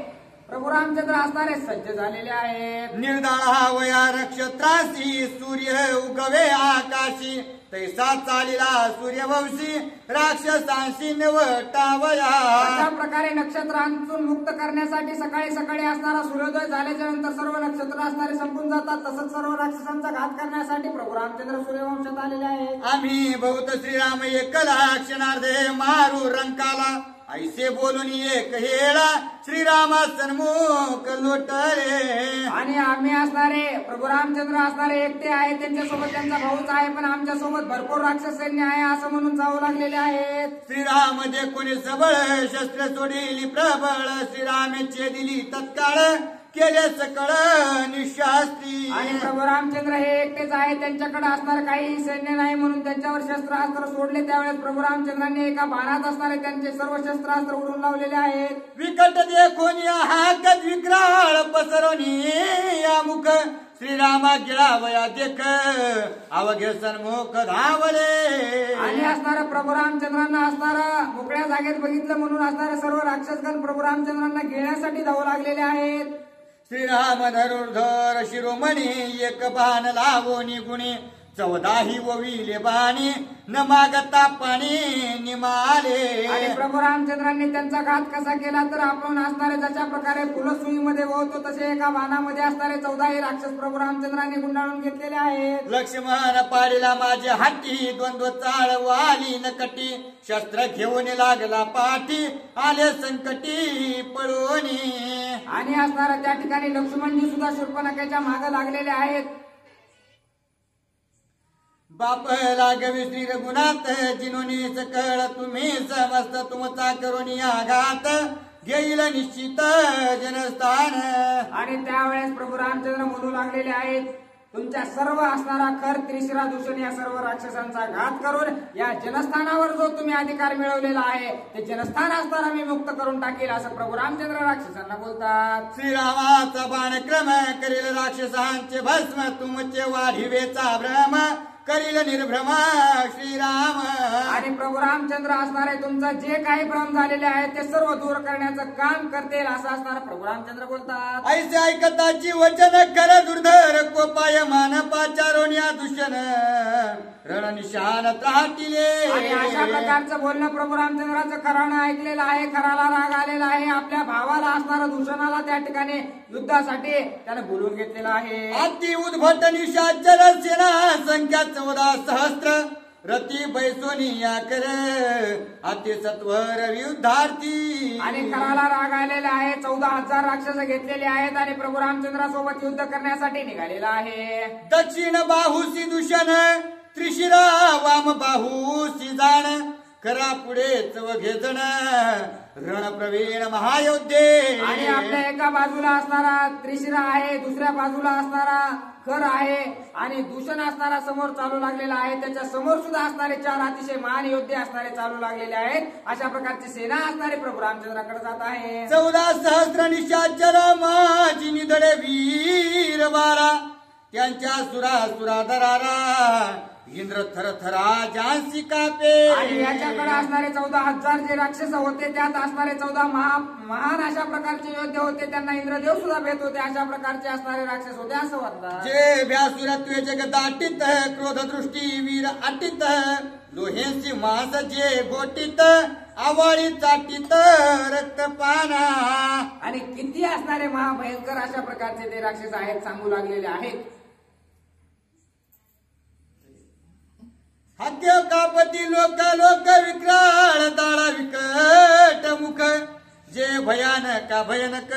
[SPEAKER 2] प्रभू रामचंद्र असणारे सज्ज झालेले आहेत.
[SPEAKER 1] निर्दाळा वया नक्षत्रासी, सूर्य उगवे आकाशी, तैसा चालिला सूर्यवंशी, राक्षसांशी नवटावया.
[SPEAKER 2] अशा प्रकारे नक्षत्रांतून मुक्त करण्यासाठी सकाळी सकाळी असणारा सूर्योदय झाल्याच्या नंतर सर्व नक्षत्र असणारे संपून जातात. तसंच सर्व राक्षसांचा घात करण्यासाठी प्रभू रामचंद्र सूर्यवंशात आलेले आहेत.
[SPEAKER 1] आम्ही बहुत श्रीराम एकला क्षणार्धे मारू रंकाला, ऐसे बोलून एक हेळा श्रीरामा सन्मुख लोटले.
[SPEAKER 2] आणि आम्ही असणारे प्रभू रामचंद्र असणारे एकटे आहे, त्यांच्यासोबत त्यांचा भाऊच आहे, पण आमच्या सोबत भरपूर राक्षस सैन्य आहे असं म्हणून जाऊ लागलेले आहेत.
[SPEAKER 1] श्रीराम जे कोणी सबळ शस्त्र सोडिली प्रबळ, श्रीरामेचे दिली तत्काळ केले सकळ निशास्त्री.
[SPEAKER 2] आणि प्रभू रामचंद्र हे एकटेच आहे, त्यांच्याकडे असणार काही सैन्य नाही म्हणून त्यांच्यावर शस्त्रास्त्र सोडले. त्यावेळेस प्रभू रामचंद्रांनी एका बाणात असणारे त्यांचे सर्व शस्त्रास्त्र उडून लावलेले आहेत.
[SPEAKER 1] विकट देखून या हाकत विक्राळ पसरवणी या मुख, श्रीरामा गिळावया देख अवघे सन्मुख धावले.
[SPEAKER 2] आणि असणारा प्रभू रामचंद्रांना असणारा मोकळ्या जागेत बघितलं म्हणून असणारे सर्व राक्षसगण प्रभू रामचंद्रांना घेण्यासाठी धावू लागलेले आहेत.
[SPEAKER 1] श्रीराम धनुर्धर शिरोमणी, एक बाण लावोनी गुणी, 14 वविले बाणी, न मागता पाणी निमाले.
[SPEAKER 2] आणि प्रभू रामचंद्रांनी त्यांचा घात कसा केला तर आपण असणारे जशा प्रकारे फुलसुईमध्ये वळतो तसे एका बाणामध्ये असणारे 14 राक्षस प्रभू रामचंद्रांनी गुंडाळून घेतलेले आहेत.
[SPEAKER 1] लक्ष्मण पाडीला माझे हाती, द्वंद्व चाळ वाली नकटी, शस्त्र घेऊन लागला पाठी, आले संकटी पळोनी.
[SPEAKER 2] आणि असणारा त्या ठिकाणी लक्ष्मणजी सुद्धा शूर्पणखेच्या मागे लागलेले आहेत.
[SPEAKER 1] बाप लागवी श्री रघुनाथ, जिनोनी सकळ तुम्ही समस्त तुमचा करून आघात, घेईल निश्चित जनस्थान.
[SPEAKER 2] आणि त्यावेळेस प्रभू रामचंद्र म्हणू लागलेले आहेत तुमच्या सर्व असणारा खर त्रिशिरा दूषण या सर्व राक्षसांचा घात करून या जनस्थानावर जो तुम्ही अधिकार मिळवलेला आहे ते जनस्थान असताना मी मुक्त करून टाकेल असं प्रभू रामचंद्र राक्षसांना बोलतात.
[SPEAKER 1] श्रीरामाचा बाणक्रम करील राक्षसांचे भस्म, तुमचे वाढिवेचा भ्रम करील निर्भ्रमा श्रीराम.
[SPEAKER 2] आणि प्रभू रामचंद्र असणारे तुमचं जे काही भ्रम झालेले आहेत ते सर्व दूर करण्याचं काम करतील असं असणार प्रभू रामचंद्र बोलतात.
[SPEAKER 1] ऐसे ऐकताची वचन कर दुर्धर, कोपाय मानपाचारोनिया दूषण, रणनिशान त्राटिले.
[SPEAKER 2] आणि अशा प्रकारचं बोलणं प्रभू रामचंद्राचं खरानं ऐकलेलं आहे, खराला राग आलेला आहे. आपल्या भावाला असणारा दूषणाला त्या ठिकाणी युद्धासाठी त्याने बोलवून घेतलेलं आहे.
[SPEAKER 1] अति उद्भट निशाचर सेना संख्या 14 सहस्त्र, रती बैसोनिया कर अति सत्वर युद्धार्थी.
[SPEAKER 2] आणि खराला राग आलेला आहे. 14,000 राक्षस घेतलेले आहेत आणि प्रभू रामचंद्रासोबत युद्ध करण्यासाठी निघालेला आहे.
[SPEAKER 1] दक्षिण बाहुसी दूषण, त्रिशिरा वाम बाहुसी जाण, करा पुढे चवघे जण, रणप्रवीण महायोद्धे.
[SPEAKER 2] आणि आपल्या एका बाजूला असणारा त्रिशिरा आहे, दुसऱ्या बाजूला असणारा खर आहे आणि दूषण असणारा समोर चालू लागलेला आहे. त्याच्या समोर सुद्धा असणारे 4 अतिशय महान योद्धे असणारे चालू लागलेले आहेत. अशा प्रकारची सेना असणारे प्रभू रामचंद्राकडे जात आहे.
[SPEAKER 1] 14 सहस्त्र निशाचर माझी निधडे वीर बारा, त्यांच्या सुरा दरारा, इंद्र थरथरा जानसी कापे.
[SPEAKER 2] आणि याच्याकडे असणारे 14,000 जे राक्षस होते त्यात असणारे 14 महान अशा प्रकारचे योद्धे होते. त्यांना इंद्रदेव सुद्धा भेट होते. अशा प्रकारचे असणारे राक्षस होते असं वाटतं.
[SPEAKER 1] जे व्यासुरत्वे जगदाटीत क्रोध दृष्टी वीर अटीत लोहेंची मास जे गोटीत आवळी चाटीत रक्तपाना.
[SPEAKER 2] आणि किती असणारे महाभयंकर अशा प्रकारचे ते राक्षस आहेत सांगू लागलेले आहेत.
[SPEAKER 1] हत्या कापती लोक लोक विक्राळ दाळा विकट मुख जे भयानक भयानक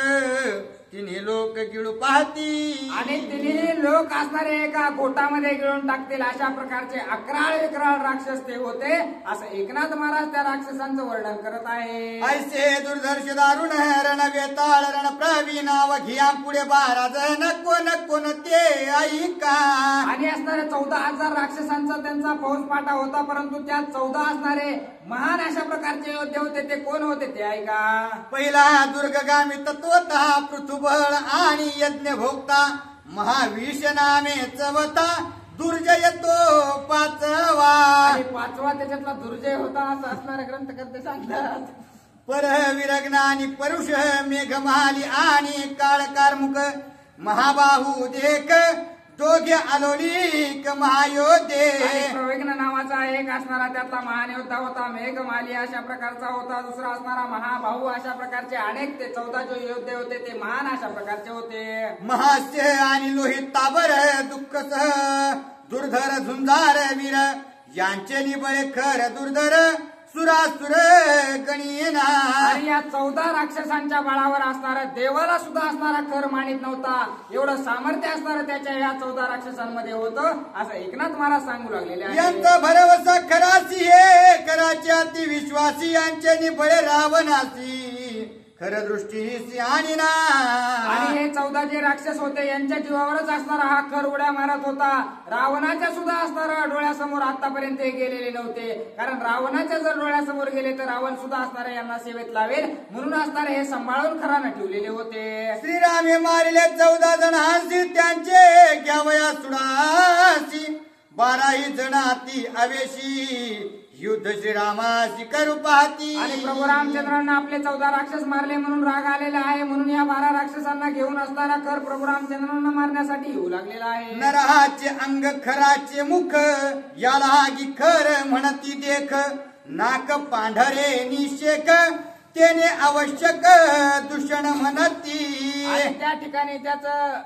[SPEAKER 1] तिन्ही लोक गिळू पाहती.
[SPEAKER 2] आणि तिन्ही लोक असणारे एका गोटामध्ये गिळून टाकतील अशा प्रकारचे अकराळ विक्राळ राक्षस ते होते असं एकनाथ महाराज त्या राक्षसांचं वर्णन करत आहे.
[SPEAKER 1] ऐसे दुर्धर्ष दारुण रण वेताळ रण प्रवीण घिया पुढे 12 जण कोण ते ऐका.
[SPEAKER 2] आणि असणारे 14,000 राक्षसांचा त्यांचा फौजपाटा होता. परंतु त्यात 14 असणारे महान अशा प्रकारचे योद्धे होते. ते कोण होते ते ऐका.
[SPEAKER 1] पहिला दुर्गगामी तत्वता पृथ्वीबळ आणि यज्ञ भोगता महाविष नामे चवता दुर्जय तो 5वा.
[SPEAKER 2] आणि 5वा त्याच्यातला दुर्जय होता असं असणारे ग्रंथकर्ते सांगतात.
[SPEAKER 1] परविरग्न आणि परुष मेघमाली आणि काळकारमुख महाबाहू देख दोघे अलोलिक महायोद्धे.
[SPEAKER 2] प्रवेग्न नावाचा एक असणारा त्यातला महान योद्धा होता. मेघमाली अशा प्रकारचा होता. दुसरा असणारा महाभाऊ अशा प्रकारचे अनेक ते 14 जे योद्धे होते ते महान अशा प्रकारचे होते.
[SPEAKER 1] महास्य आणि लोहित ताबर दुःखसह दुर्धर झुंजार वीर यांचे निबळे खर दुर्धर सुरासुर गणीना.
[SPEAKER 2] आणि या 14 राक्षसांच्या बळावर असणारा देवाला सुद्धा असणारा खर मानित नव्हता. एवढं सामर्थ्य असणारं त्याच्या या 14 राक्षसांमध्ये होतं असं एकनाथ महाराज सांगू लागलेले आहे.
[SPEAKER 1] यांचा भरवसा खरासी हे कराचे अति विश्वासी यांचे निबळे रावणासी खर दृष्टी आणि ना.
[SPEAKER 2] आणि हे 14 जे राक्षस होते यांच्या जीवावरच असणारा हा खर उड्या मारत होता. रावणाच्या सुद्धा असणारा डोळ्यासमोर आतापर्यंत हे गेलेले नव्हते. कारण रावणाच्या जर डोळ्यासमोर गेले तर रावण सुद्धा असणारे यांना सेवेत लावेल म्हणून असणारे हे सांभाळून खरानं ठेवलेले होते.
[SPEAKER 1] श्रीराम हे मारिले 14 जण हासी त्यांचे घ्यावया सुडासी 12 जण अति अवेशी युद्ध श्रीरामाशी करू पाहती.
[SPEAKER 2] आणि प्रभू रामचंद्रांना आपले 14 राक्षस मारले म्हणून राग आलेला आहे. म्हणून या 12 राक्षसांना घेऊन असणारा खर प्रभू रामचंद्रांना मारण्यासाठी येऊ लागलेला आहे.
[SPEAKER 1] नराचे अंग खराचे मुख याला गी खर म्हणती देख नाक पांढरे निशेक तेने आवश्यक दूषण म्हणती.
[SPEAKER 2] आणि त्या ठिकाणी त्याचं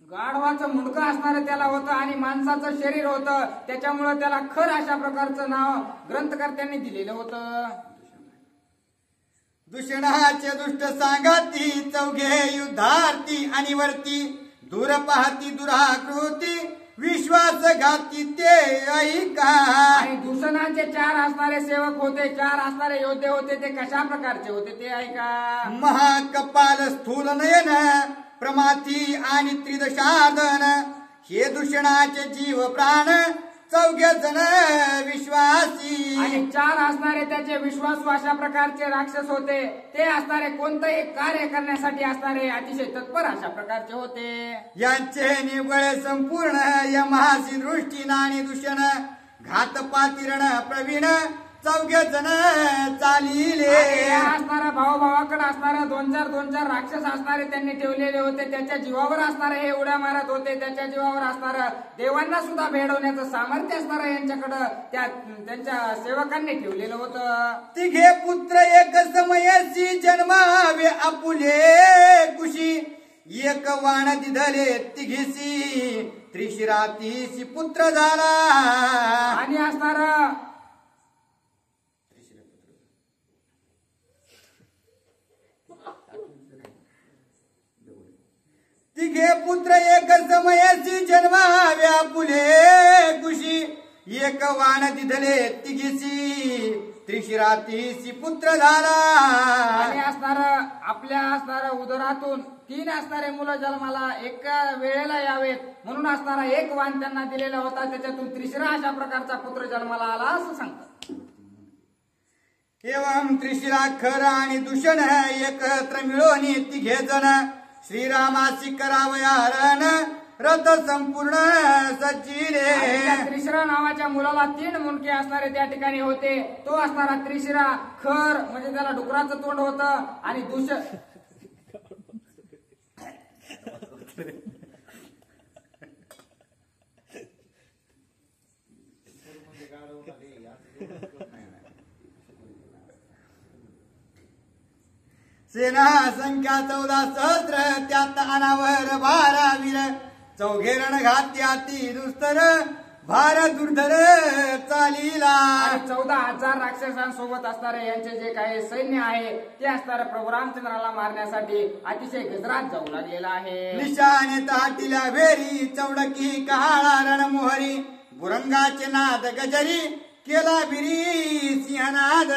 [SPEAKER 2] गाढवाचं मुंडकं असणारं त्याला होतं आणि माणसाचं शरीर होतं. त्याच्यामुळे त्याला खर अशा प्रकारचं नाव ग्रंथकर्त्यांनी दिलेलं होतं.
[SPEAKER 1] दूषणाचे दुष्ट सांगाती चौघे युद्धार्थी आणि वरती दूर पाहती दुराकृती विश्वासघाती ते ऐका.
[SPEAKER 2] आणि दूषणाचे 4 असणारे सेवक होते. 4 असणारे योद्धे होते. ते कशा प्रकारचे होते ते ऐका.
[SPEAKER 1] महाकपाल स्थूल नयन प्रमाथी आणि त्रिदशार्दन हे दूषणाचे जीव प्राण 14 जण विश्वासी.
[SPEAKER 2] आणि 4 असणारे त्याचे विश्वासू अशा प्रकारचे राक्षस होते. ते असणारे कोणतंही कार्य करण्यासाठी असणारे अतिशय तत्पर अशा प्रकारचे होते.
[SPEAKER 1] यांचे निबळ संपूर्ण यमासी दृष्टी आणि दूषण घातपातीरण प्रवीण 14 जण चालिले.
[SPEAKER 2] असणारा भावाकडे असणारा 2-4 राक्षस असणारे त्यांनी ठेवलेले होते. त्याच्या जीवावर असणारे हे उड्या मारत होते. त्याच्या जीवावर असणारं देवांना सुद्धा भेडवण्याचं सामर्थ्य असणारं यांच्याकडं त्यांच्या सेवकांनी ठेवलेलं होतं.
[SPEAKER 1] तिघे पुत्र एक समयसी जन्मावे आपुले कुशी एक वाण दिधले तिघीसी त्रिशिरातीसी पुत्र झाला.
[SPEAKER 2] आणि असणारा
[SPEAKER 1] तिघे पुत्र एक समयसी जन्माव्या पुले कुशी एक वाण दिधले तिघीसी त्रिशिरातीसी पुत्र झाला.
[SPEAKER 2] आणि असणार आपल्या असणाऱ्या उदरातून 3 असणारे मुलं जन्माला एका वेळेला यावेत म्हणून असणारा एक वाण त्यांना दिलेला होता. त्याच्यातून त्रिशिरा अशा प्रकारचा पुत्र जन्माला आला असं सांगतात.
[SPEAKER 1] एवं त्रिशिरा खर आणि दूषण एकत्र मिळून तिघे जण श्रीरामासी करावया रण रथ संपूर्ण सज्जिले.
[SPEAKER 2] त्या त्रिशिरा नावाच्या मुलाला 3 मुंडके असणारे त्या ठिकाणी होते. तो असणारा त्रिशिरा खर म्हणजे त्याला डुकराचं तोंड होतं आणि
[SPEAKER 1] सेना संख्या 14 सहस्र त्यात अनावर 12 वीर. चौघे रणघात्याती दुस्तर भार दुर्धर चालीला.
[SPEAKER 2] 14,000 राक्षसांसोबत असणारे यांचे जे काही सैन्य आहे ते असणारे प्रभू रामचंद्राला मारण्यासाठी अतिशय गजरात जाऊ लागलेला आहे.
[SPEAKER 1] निशाने ताटीला भेरी चौडकी काळा रणमोहरी. बुरंगाचे नाद गजरी केला बिरी सिंहनाद.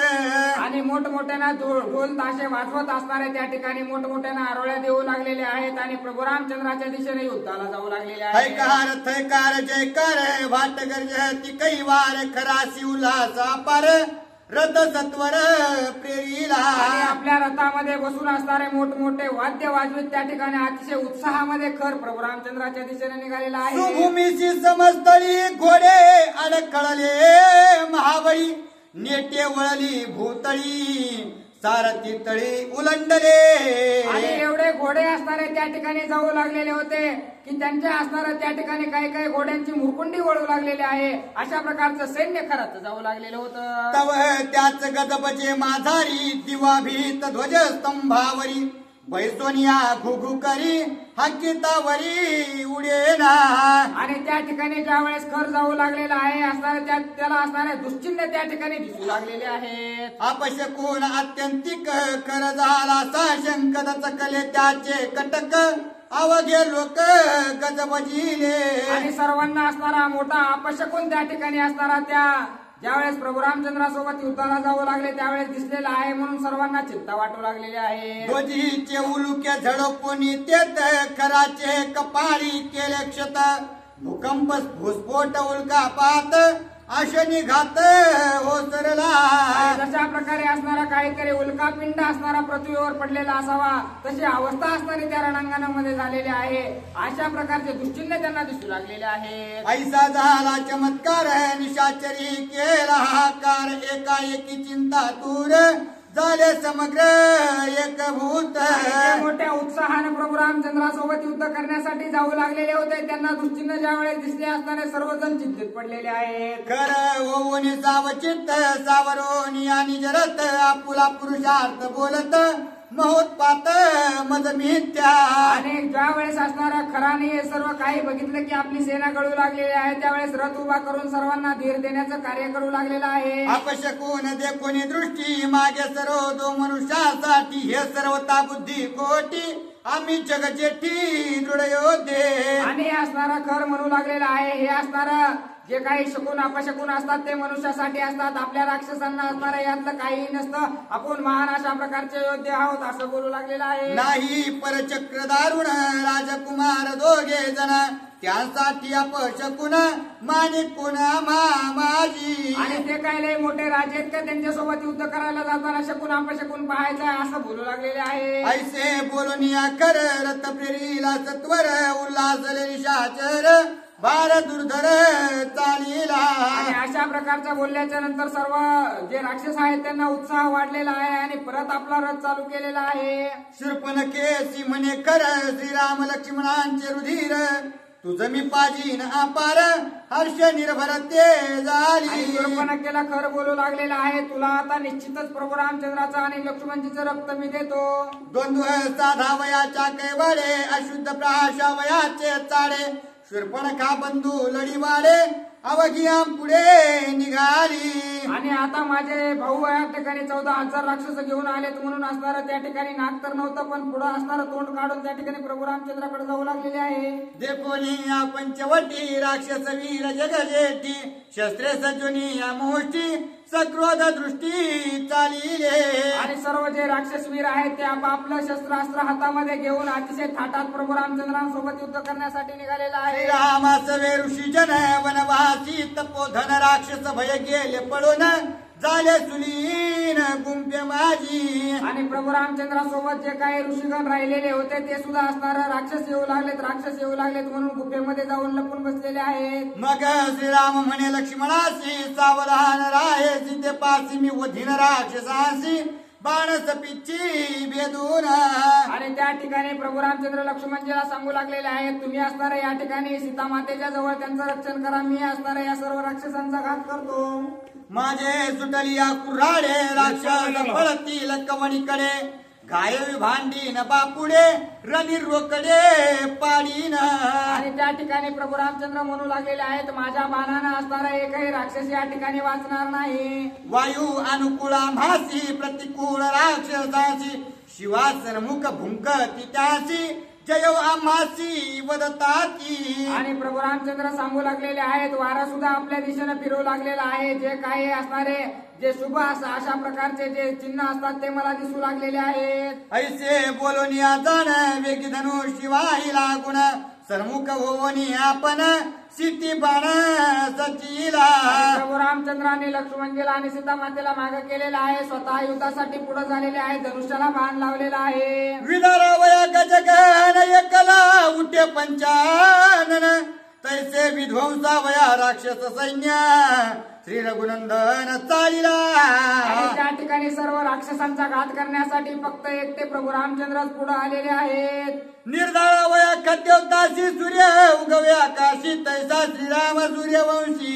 [SPEAKER 2] आणि मोठमोठ्याना ढोल ताशे वाजवत असणारे त्या ठिकाणी मोठमोठ्याना आरोळ्या देऊ लागलेले आहेत आणि प्रभू रामचंद्राच्या दिशेने युद्धाला जाऊ लागलेले आहेत.
[SPEAKER 1] हैकार थैकार जयकार भाट गर्जती कैवार खरासी उल्हास अपार रथ सत्वर प्रेरीला.
[SPEAKER 2] आणि आपल्या रथामध्ये बसून असणारे मोठमोठे वाद्य वाजवीत त्या ठिकाणी अतिशय उत्साहामध्ये खर प्रभू रामचंद्राच्या दिशेने निघालेला आहे.
[SPEAKER 1] सुभूमीची समजतळी घोडे अडखळले महाबळी. नेटे वळली भूतळी सारथी तळी उलंडले.
[SPEAKER 2] आणि एवढे घोडे असणारे त्या ठिकाणी जाऊ लागलेले होते की त्यांच्या असणाऱ्या त्या ठिकाणी काही काही घोड्यांची मुरकुंडी वळू लागलेली आहे. अशा प्रकारचं सैन्य खरंच जाऊ लागलेलं होतं.
[SPEAKER 1] तव त्याच गदबजे माझारी दिवा भीत ध्वज स्तंभावरी. बैसोनिया घुघू करी हक्कीतावरी उडेना.
[SPEAKER 2] आणि त्या ठिकाणी ज्या वेळेस खर जाऊ लागलेला आहे असणारे त्याला असणारे दुश्चिन्ह त्या ठिकाणी दिसू लागलेले आहेत.
[SPEAKER 1] अपशकून अत्यंतिक कर झाला साशंक दचकले त्याचे कटक. अवघे लोक गजबजिले.
[SPEAKER 2] आणि सर्वांना असणारा मोठा अपशकून त्या ठिकाणी असणारा त्या ज्यावेळेस प्रभू रामचंद्रासोबत युद्धाला जाऊ लागले त्यावेळेस दिसलेला आहे म्हणून सर्वांना चिंता वाटू लागलेली आहे.
[SPEAKER 1] ध्वजीचे उलुके झडपोनी तेत खराचे कपाळी केले क्षत. भूकंप भूस्फोट उल्कापात आशनी घात ओसरला.
[SPEAKER 2] जशा प्रकारे असणारा काहीतरी उल्कापिंड असणारा पृथ्वीवर पडलेला असावा तशी अवस्था असणारी त्या रणांगणामध्ये झालेली आहे. अशा प्रकारचे दुश्चिन्ह त्यांना दिसू लागलेले आहेत.
[SPEAKER 1] ऐसा झाला चमत्कार निशाचरी केला हाकार. एकाएकी चिंता दूर झाले समग्र एकभूत.
[SPEAKER 2] मोठ्या उत्साहाने प्रभू रामचंद्रासोबत युद्ध करण्यासाठी जाऊ लागलेले होते. त्यांना दुश्चिन्ह ज्यावेळेस दिसले असताना सर्वजण चिंतित पडलेले आहेत.
[SPEAKER 1] खर ओवनी सावचित्त सावरोनी आणि जरत आपुला पुरुषार्थ बोलत महोत्पात मज मिथ्या.
[SPEAKER 2] आणि ज्या वेळेस असणारा खराने हे सर्व काही बघितलं की आपली सेना कळू लागलेली आहे त्यावेळेस रथ उभा करून सर्वांना धीर देण्याचं कार्य करू लागलेलं आहे.
[SPEAKER 1] अपशकून देखोनी दृष्टी मागे सर्व दो मनुष्यासाठी हे सर्वता बुद्धी कोटी. आम्ही जगजेठी दृढ योद्धे.
[SPEAKER 2] आणि असणारा खर म्हणू लागलेला आहे हे असणारा जे काही शकून अपशकून असतात ते मनुष्यासाठी असतात. आपल्या राक्षसांना असणारा यातलं काही नसतं. आपण महान अशा प्रकारचे योद्धे आहोत असं बोलू लागलेलं आहे.
[SPEAKER 1] नाही परचक्र दारुण राजकुमार दोघे जण त्यासाठी अपशकून मानिक पुन्हा माझी.
[SPEAKER 2] आणि ते काय लय मोठे राजे आहेत का त्यांच्यासोबत युद्ध करायला जाताना शकून अपशकून पाहायचं असं बोलू लागलेले आहे.
[SPEAKER 1] ऐसे बोलून या कर रथ प्रेरीला सत्वर उल्हासले निशाचर भार दुर्धर चालीला.
[SPEAKER 2] आणि अशा प्रकारचं बोलल्याच्या नंतर सर्व जे राक्षस आहेत त्यांना उत्साह वाढलेला आहे आणि परत आपला रथ चालू केलेला आहे.
[SPEAKER 1] शूर्पणखेसी म्हणे कर श्रीराम लक्ष्मणांचे रुधिर. तुझं मी पाजीन अपार हर्ष निर्भर ते झाली.
[SPEAKER 2] शूर्पणखेला खर बोलू लागलेला आहे तुला आता निश्चितच प्रभू रामचंद्राचा आणि लक्ष्मणजीचं रक्त मी देतो.
[SPEAKER 1] द्वंद्व साधा वयाच्या कैवाडे अशुद्ध प्राशा वयाचे चाडे. शूर्पणखा बंधू लढीवाडे अवघिया पुढे निघाली.
[SPEAKER 2] आणि आता माझे भाऊ या ठिकाणी 14,000 राक्षस घेऊन आलेत म्हणून असणारं त्या ठिकाणी नाक तर नव्हतं पण पुढे असणारं तोंड काढून त्या ठिकाणी प्रभू रामचंद्राकडे जाऊ लागलेले आहे.
[SPEAKER 1] देखोनी या पंचवटी राक्षस वीर जगजेठी. शस्त्रे सजुनी या मोष्टी सक्रोध दृष्टी चालिले.
[SPEAKER 2] आणि सर्व जे राक्षस वीर आहेत ते आपापलं शस्त्रास्त्र हातामध्ये घेऊन अतिशय थाटात प्रभू रामचंद्रांसोबत युद्ध करण्यासाठी निघालेला आहे.
[SPEAKER 1] रामासवे ऋषी जन वनवासी तपोधन राक्षस भय गेले पळून झाले सुलीन गुंफे माझी.
[SPEAKER 2] आणि प्रभू रामचंद्रासोबत जे काही ऋषीगण राहिलेले होते ते सुद्धा असणार राक्षस येऊ लागलेत म्हणून गुफेमध्ये जाऊन लपून बसलेले आहेत.
[SPEAKER 1] मग श्रीराम म्हणे लक्ष्मणाशी सावधान राहे सीते पासी मी वधीन राक्षसासी बाणस पिच्ची भेदून.
[SPEAKER 2] आणि त्या ठिकाणी प्रभू रामचंद्र लक्ष्मणजीला सांगू लागलेले आहेत तुम्ही असणार या ठिकाणी सीता मातेच्या जवळ त्यांचं रक्षण करा, मी असणार या सर्व राक्षसांचा घात करतो.
[SPEAKER 1] माझे सुटलिया कुऱ्हाडे राक्षस पळतील कवणीकडे गायवी भांडी न बापुडे रणी रोकडे पाडीन.
[SPEAKER 2] आणि त्या ठिकाणी प्रभू रामचंद्र म्हणू लागलेले आहेत माझ्या बाणानं असणारा एकही राक्षस या ठिकाणी वाचणार नाही.
[SPEAKER 1] वायू अनुकूळा भासी प्रतिकूळ राक्षसाची शिवासन मुख भुंकती त्याची जय आम्हासी वदताती.
[SPEAKER 2] आणि प्रभू रामचंद्र सांगू लागलेले आहेत वारा सुद्धा आपल्या दिशेने फिरू लागलेला आहे. जे काही असणारे जे शुभ अशा प्रकारचे जे चिन्ह असतात ते मला दिसू लागलेले आहेत.
[SPEAKER 1] ऐसे बोलोनी जाण वेगी धनु शिवाही लागुण सरमुख होवनी आपण सिटी बाण सचीला.
[SPEAKER 2] प्रभू रामचंद्राने लक्ष्मणजीला आणि सीता मातेला मागे केलेला आहे. स्वतः युद्धासाठी पुढे झालेले आहे. धनुष्याला बाण लावलेला आहे.
[SPEAKER 1] विदारावया गजगन एकला उठे पंचानन तैसे विध्वंसावया राक्षस सैन्य श्री रघुनंदन चालिला.
[SPEAKER 2] आणि त्या ठिकाणी सर्व राक्षसांचा घात करण्यासाठी फक्त एकटे प्रभू रामचंद्रच पुढे आलेले आहेत.
[SPEAKER 1] निर्धारावया खद्योताशी सूर्य उगवे आकाशी तैसा श्रीराम सूर्यवंशी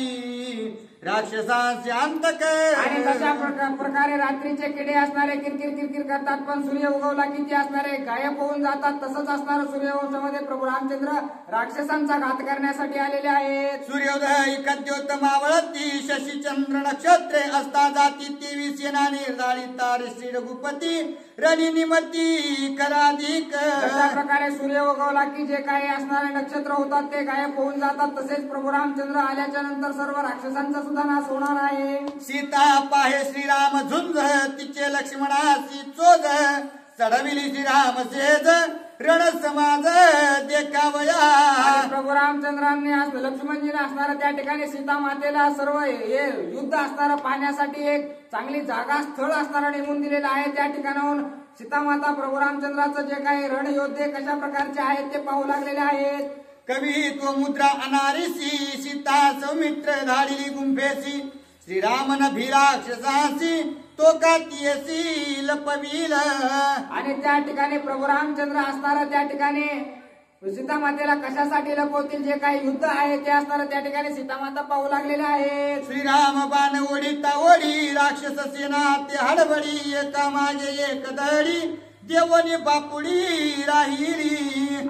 [SPEAKER 1] राक्षसांचे अंतक.
[SPEAKER 2] आणि तशा प्रकारे रात्रीचे किडे असणारे किरकिर करतात पण सूर्य उगवला की ते असणारे गायब होऊन जातात. तसंच असणार सूर्यवंशामध्ये प्रभू रामचंद्र राक्षसांचा घात करण्यासाठी आलेले आहेत.
[SPEAKER 1] सूर्योदय कद्योत मावळती शशी चंद्र नक्षत्रे असता जाती 23 सेना निर्धारित तारे श्री रघुपती रणी निमती कराधिक.
[SPEAKER 2] अशा प्रकारे सूर्य उगवला की जे काही असणारे नक्षत्र होतात ते गायब होऊन जातात. तसेच प्रभू रामचंद्र आल्याच्या नंतर सर्व राक्षसांचा सुद्धा नाश होणार आहे.
[SPEAKER 1] सीता पाहे श्रीराम झुंज तिचे लक्ष्मणासी चोज चढविली श्रीराम सेज रण समाज देखावया.
[SPEAKER 2] प्रभू रामचंद्रांनी लक्ष्मणजीने असणारा त्या ठिकाणी सीता मातेला सर्व हे युद्ध असणारा पाहण्यासाठी एक चांगली जागा स्थळ असणारा नेमून दिलेला आहे. त्या ठिकाणाहून सीतामाता प्रभू रामचंद्राचं जे काही रण योद्धे कशा प्रकारचे आहेत ते पाहू लागलेले आहेत.
[SPEAKER 1] कवित्व मुद्रा अनारिसी सीता सौमित्र धाडिली गुंफेसी श्रीरामन भीराक्षसासी तो कातीयसी लपविल.
[SPEAKER 2] आणि त्या ठिकाणी प्रभू रामचंद्र असणारा त्या ठिकाणी सीतामातेला कशासाठी लपवतील जे काही युद्ध आहे ते असणारा त्या ठिकाणी सीतामाता पाहू लागलेले आहेत.
[SPEAKER 1] श्रीराम बाण ओढीता ओढी राक्षस सेना ते हडबडी एका मागे एक दडी देवनी बापुडी राहिली.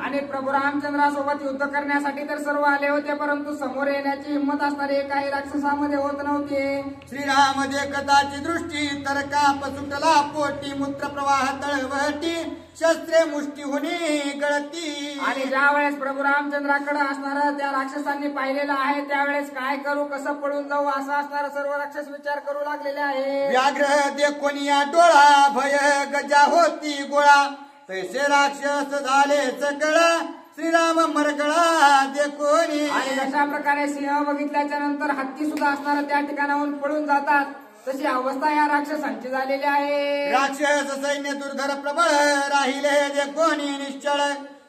[SPEAKER 2] आणि प्रभू रामचंद्रासोबत युद्ध करण्यासाठी तर सर्व आले होते परंतु समोर येण्याची हिंमत असणारे काही राक्षसामध्ये होत नव्हते.
[SPEAKER 1] श्रीराम देखताची दृष्टी तर काप सुटला पोटी मूत्र प्रवाह तळवटी शस्त्रे मुष्टी होणी गळती.
[SPEAKER 2] आणि ज्या वेळेस प्रभू रामचंद्राकडे असणारा त्या राक्षसांनी पाहिलेलं आहे त्यावेळेस काय करू कसं पळून जाऊ असं असणारा सर्व राक्षस विचार करू लागलेले आहे.
[SPEAKER 1] व्याघ्र देखोनिया डोळा भय गजा होती गोळा तैसे राक्षस झाले सकळा श्रीराम मरगळा देखोनी.
[SPEAKER 2] आणि अशा प्रकारे सिंह बघितल्याच्या नंतर हत्ती सुद्धा असणारा त्या ठिकाणाहून पळून जातात तशी अवस्था या राक्षसांची झालेली आहे.
[SPEAKER 1] राक्षस सैन्य दुर्धर प्रबळ राहिले देखोनी निश्चळ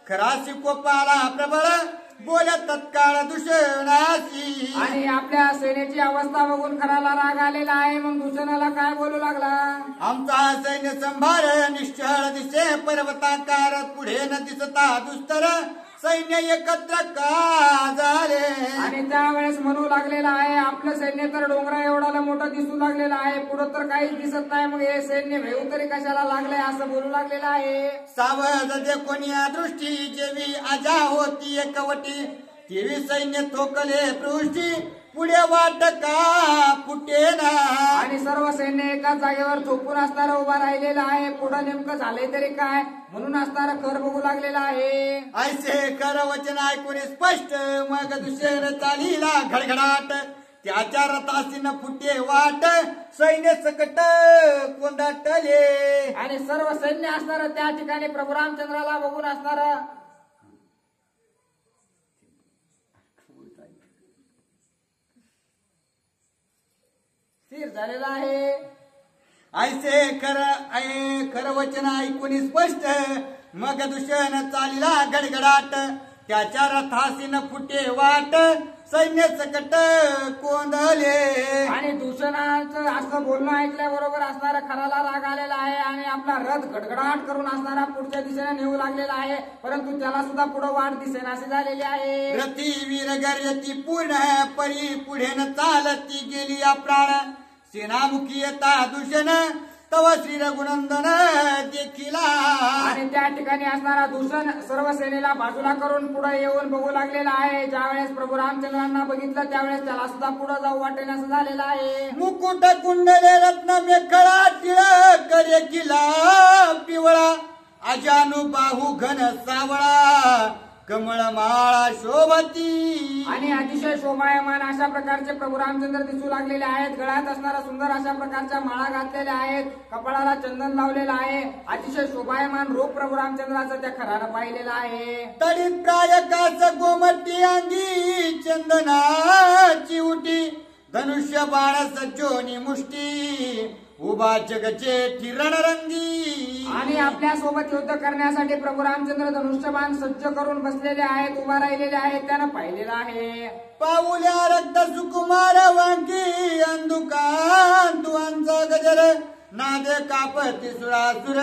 [SPEAKER 1] खराशी कोपाला प्रबळ बोल तत्काळ दूषणाची.
[SPEAKER 2] आणि आपल्या सेनेची अवस्था बघून खराला राग आलेला आहे मग दूषणाला काय बोलू लागला.
[SPEAKER 1] आमचा सैन्य संभार निश्चळ दिसे पर्वताकार पुढे न दिसता दुस्तर सैन्य एकत्र का झाले.
[SPEAKER 2] आणि त्यावेळेस म्हणू लागलेला आहे आपलं सैन्य तर डोंगरा एवढा मोठं दिसू लागलेलं आहे पुढं तर काहीच दिसत नाही मग हे सैन्य भेऊ तरी कशाला लागलंय असं बोलू लागलेलं आहे.
[SPEAKER 1] सावध देखोनिया दृष्टी जेवी आजा होती एकवटी तेवी सैन्य थोकले पृष्टी पुढे वाट का फुटेना.
[SPEAKER 2] आणि सर्व सैन्य एकाच जागेवर थोपून असणारा उभा राहिलेला आहे. पुढे नेमकं झालंय तरी काय म्हणून असणारा कर बघू लागलेला आहे.
[SPEAKER 1] ऐसे कर वचन ऐकून स्पष्ट मग दुसरे चालीला घडघडाट त्याच्या रथासीन फुटे वाट सैन्य सकट कोंडाटले.
[SPEAKER 2] आणि सर्व सैन्य असणारा त्या ठिकाणी प्रभू रामचंद्राला बघून असणारा स्थिर झालेला आहे.
[SPEAKER 1] ऐसे खर वचन ऐकून स्पष्ट मग दूषण चालिला गडगडाट त्याच्या रथासी न फुटे वाट सैन्य सकट कोंदले.
[SPEAKER 2] आणि दूषणाचं असं बोलणं ऐकल्याबरोबर असणारा खराला राग आलेला आहे आणि आपला रथ गडगडाट करून असणारा पुढच्या दिशेने नेऊ लागलेला आहे, परंतु त्याला सुद्धा पुढे वाट दिसेनाशी झालेली आहे.
[SPEAKER 1] रथी वीर गर्यती पूर्ण परी पुढे न चालती गेली या प्राण सेनामुखी येता दूषण तव श्री रघुनंदन देखिला.
[SPEAKER 2] आणि त्या ठिकाणी असणारा दूषण सर्व सेनेला बाजूला करून पुढे येऊन बघू लागलेला आहे. ज्यावेळेस प्रभू रामचंद्रांना बघितलं त्यावेळेस त्याला सुद्धा पुढे जाऊ वाटेल असं झालेलं आहे.
[SPEAKER 1] मुकुट कुंडले रत्न मेखळा टिळक रेखिला पिवळा अजानु बाहू घन सावळा कमळ माळा शोभती.
[SPEAKER 2] आणि अतिशय शोभायमान अशा प्रकारचे प्रभू रामचंद्र दिसू लागलेले आहेत. गळ्यात असणारा सुंदर अशा प्रकारच्या माळा घातलेल्या आहेत, कपाळाला चंदन लावलेलं आहे. अतिशय शोभायमान रूप प्रभू रामचंद्राचं त्या खरानं पाहिलेलं आहे.
[SPEAKER 1] तडीत प्रायकाच गोमटी अंगी चंदनाची उटी धनुष्य बाण सज्जोनी मुष्टी उभा जगचे रणरंगी.
[SPEAKER 2] आणि आपल्या सोबत युद्ध करण्यासाठी प्रभू रामचंद्र धनुष्यबाण सज्ज करून बसलेले आहेत, उभा राहिलेले आहेत, त्यानं पाहिलेलं आहे.
[SPEAKER 1] पाऊल्या रक्त सुकुमार वांकी अंधुकान तुआंचा गजर नादे कापती सुरासुर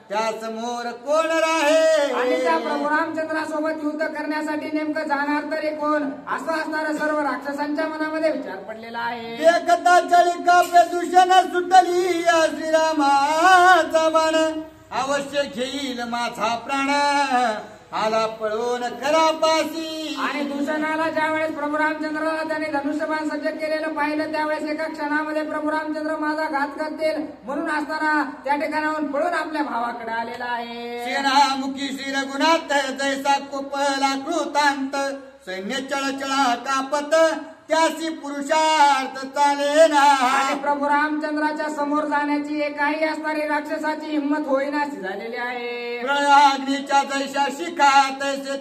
[SPEAKER 1] त्या समोर कोण राहे.
[SPEAKER 2] आणि त्या प्रभू रामचंद्रासोबत युद्ध करण्यासाठी नेमकं जाणार तरी कोण असं असणारा सर्व राक्षसांच्या मनामध्ये विचार पडलेला आहे.
[SPEAKER 1] देखता चळी कापे दूषण सुटली या श्रीरामाचा बाण अवश्य घेईल माझा प्राण आला पळून खरापासी.
[SPEAKER 2] आणि दूषणाला ज्यावेळेस प्रभू रामचंद्राला त्याने धनुष्यबाण सज्ज केलेलं पाहिलं त्यावेळेस एका क्षणामध्ये प्रभू रामचंद्र माझा घात करतील म्हणून असताना त्या ठिकाणाहून पळून आपल्या भावाकडे आलेला आहे.
[SPEAKER 1] सेनामुखी श्री रघुनाथ जैसा कोपला कृतांत सैन्य चळचळा कापत त्यासी पुरुषार्थ चालेना.
[SPEAKER 2] आणि प्रभू रामचंद्राच्या समोर जाण्याची एकाही असणारी राक्षसाची हिंमत होईनाशी झालेली आहे.
[SPEAKER 1] प्रयाग्नीच्या जैशा शिखा तैसे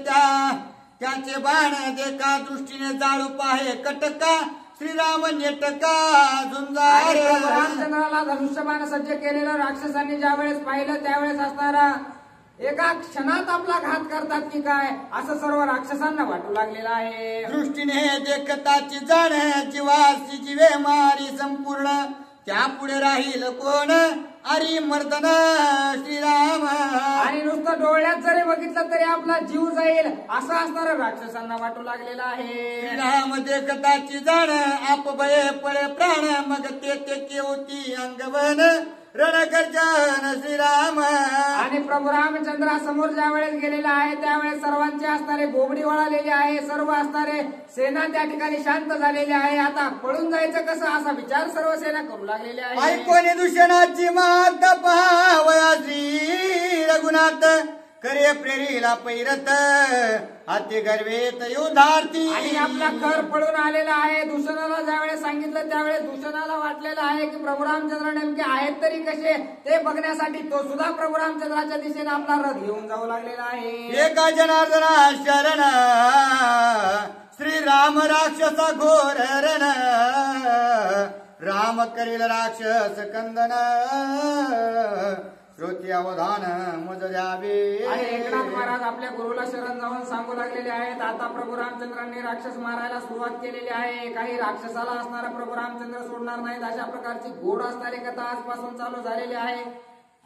[SPEAKER 1] त्याचे बाण देका दृष्टीने जाळू पाहे कटका श्रीराम नेटका झुंजार.
[SPEAKER 2] प्रभू रामचंद्राला धनुष्यबाण सज्ज केलेलं राक्षसांनी ज्यावेळेस पाहिलं त्यावेळेस असणारा एका क्षणात आपला घात करतात की काय असं सर्व राक्षसांना वाटू लागलेलं आहे.
[SPEAKER 1] दृष्टीने देखताची जाण जीवासी जीवे मारी संपूर्ण त्यापुढे राहील कोण अरी मर्दन श्रीराम.
[SPEAKER 2] आणि नुसतं डोळ्यात जरी बघितलं तरी आपला जीव जाईल असं असणारं राक्षसांना वाटू लागलेलं आहे.
[SPEAKER 1] श्रीराम देखताची जाण आप भये पळे प्राण मग ते केवती अंगवन रणगर्जन श्रीराम.
[SPEAKER 2] आणि प्रभू रामचंद्रा समोर ज्या वेळेस गेलेला आहे त्यावेळेस सर्वांचे असणारे बोबडी वळालेले आहे, सर्व असणारे सेना त्या ठिकाणी शांत झालेली आहे. आता पळून जायचं कसं असा विचार सर्व सेना करू लागलेले आहे.
[SPEAKER 1] ऐकोनी दूषणाची मात पहावया श्री रघुनाथ करे प्रेरीला पैरत अति गर्वेत युधार्थी.
[SPEAKER 2] आणि आपला खर पळून आलेला आहे. दूषणाला ज्यावेळेस सांगितलं त्यावेळेस दूषणाला वाटलेलं आहे की प्रभू रामचंद्र नेमके आहेत तरी कसे ते बघण्यासाठी तो सुद्धा प्रभू रामचंद्राच्या दिशेने आपला रथ घेऊन जाऊ लागलेला आहे.
[SPEAKER 1] एका जनार्दना शरण श्रीराम राक्षसा घोर रण राम करील राक्षस कंदन श्रोती अवधान मुज द्यावे.
[SPEAKER 2] आणि एकनाथ महाराज आपल्या गुरुला शरण जाऊन सांगू लागलेले आहेत. आता प्रभू रामचंद्रांनी राक्षस मारायला सुरुवात केलेली आहे. काही राक्षसाला असणारा प्रभू रामचंद्र सोडणार नाहीत अशा प्रकारची गोड असणारी कथा आजपासून चालू झालेली आहे.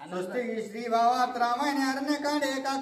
[SPEAKER 1] स्वस्ती श्री भावात रामायण अरण्यकांडे एका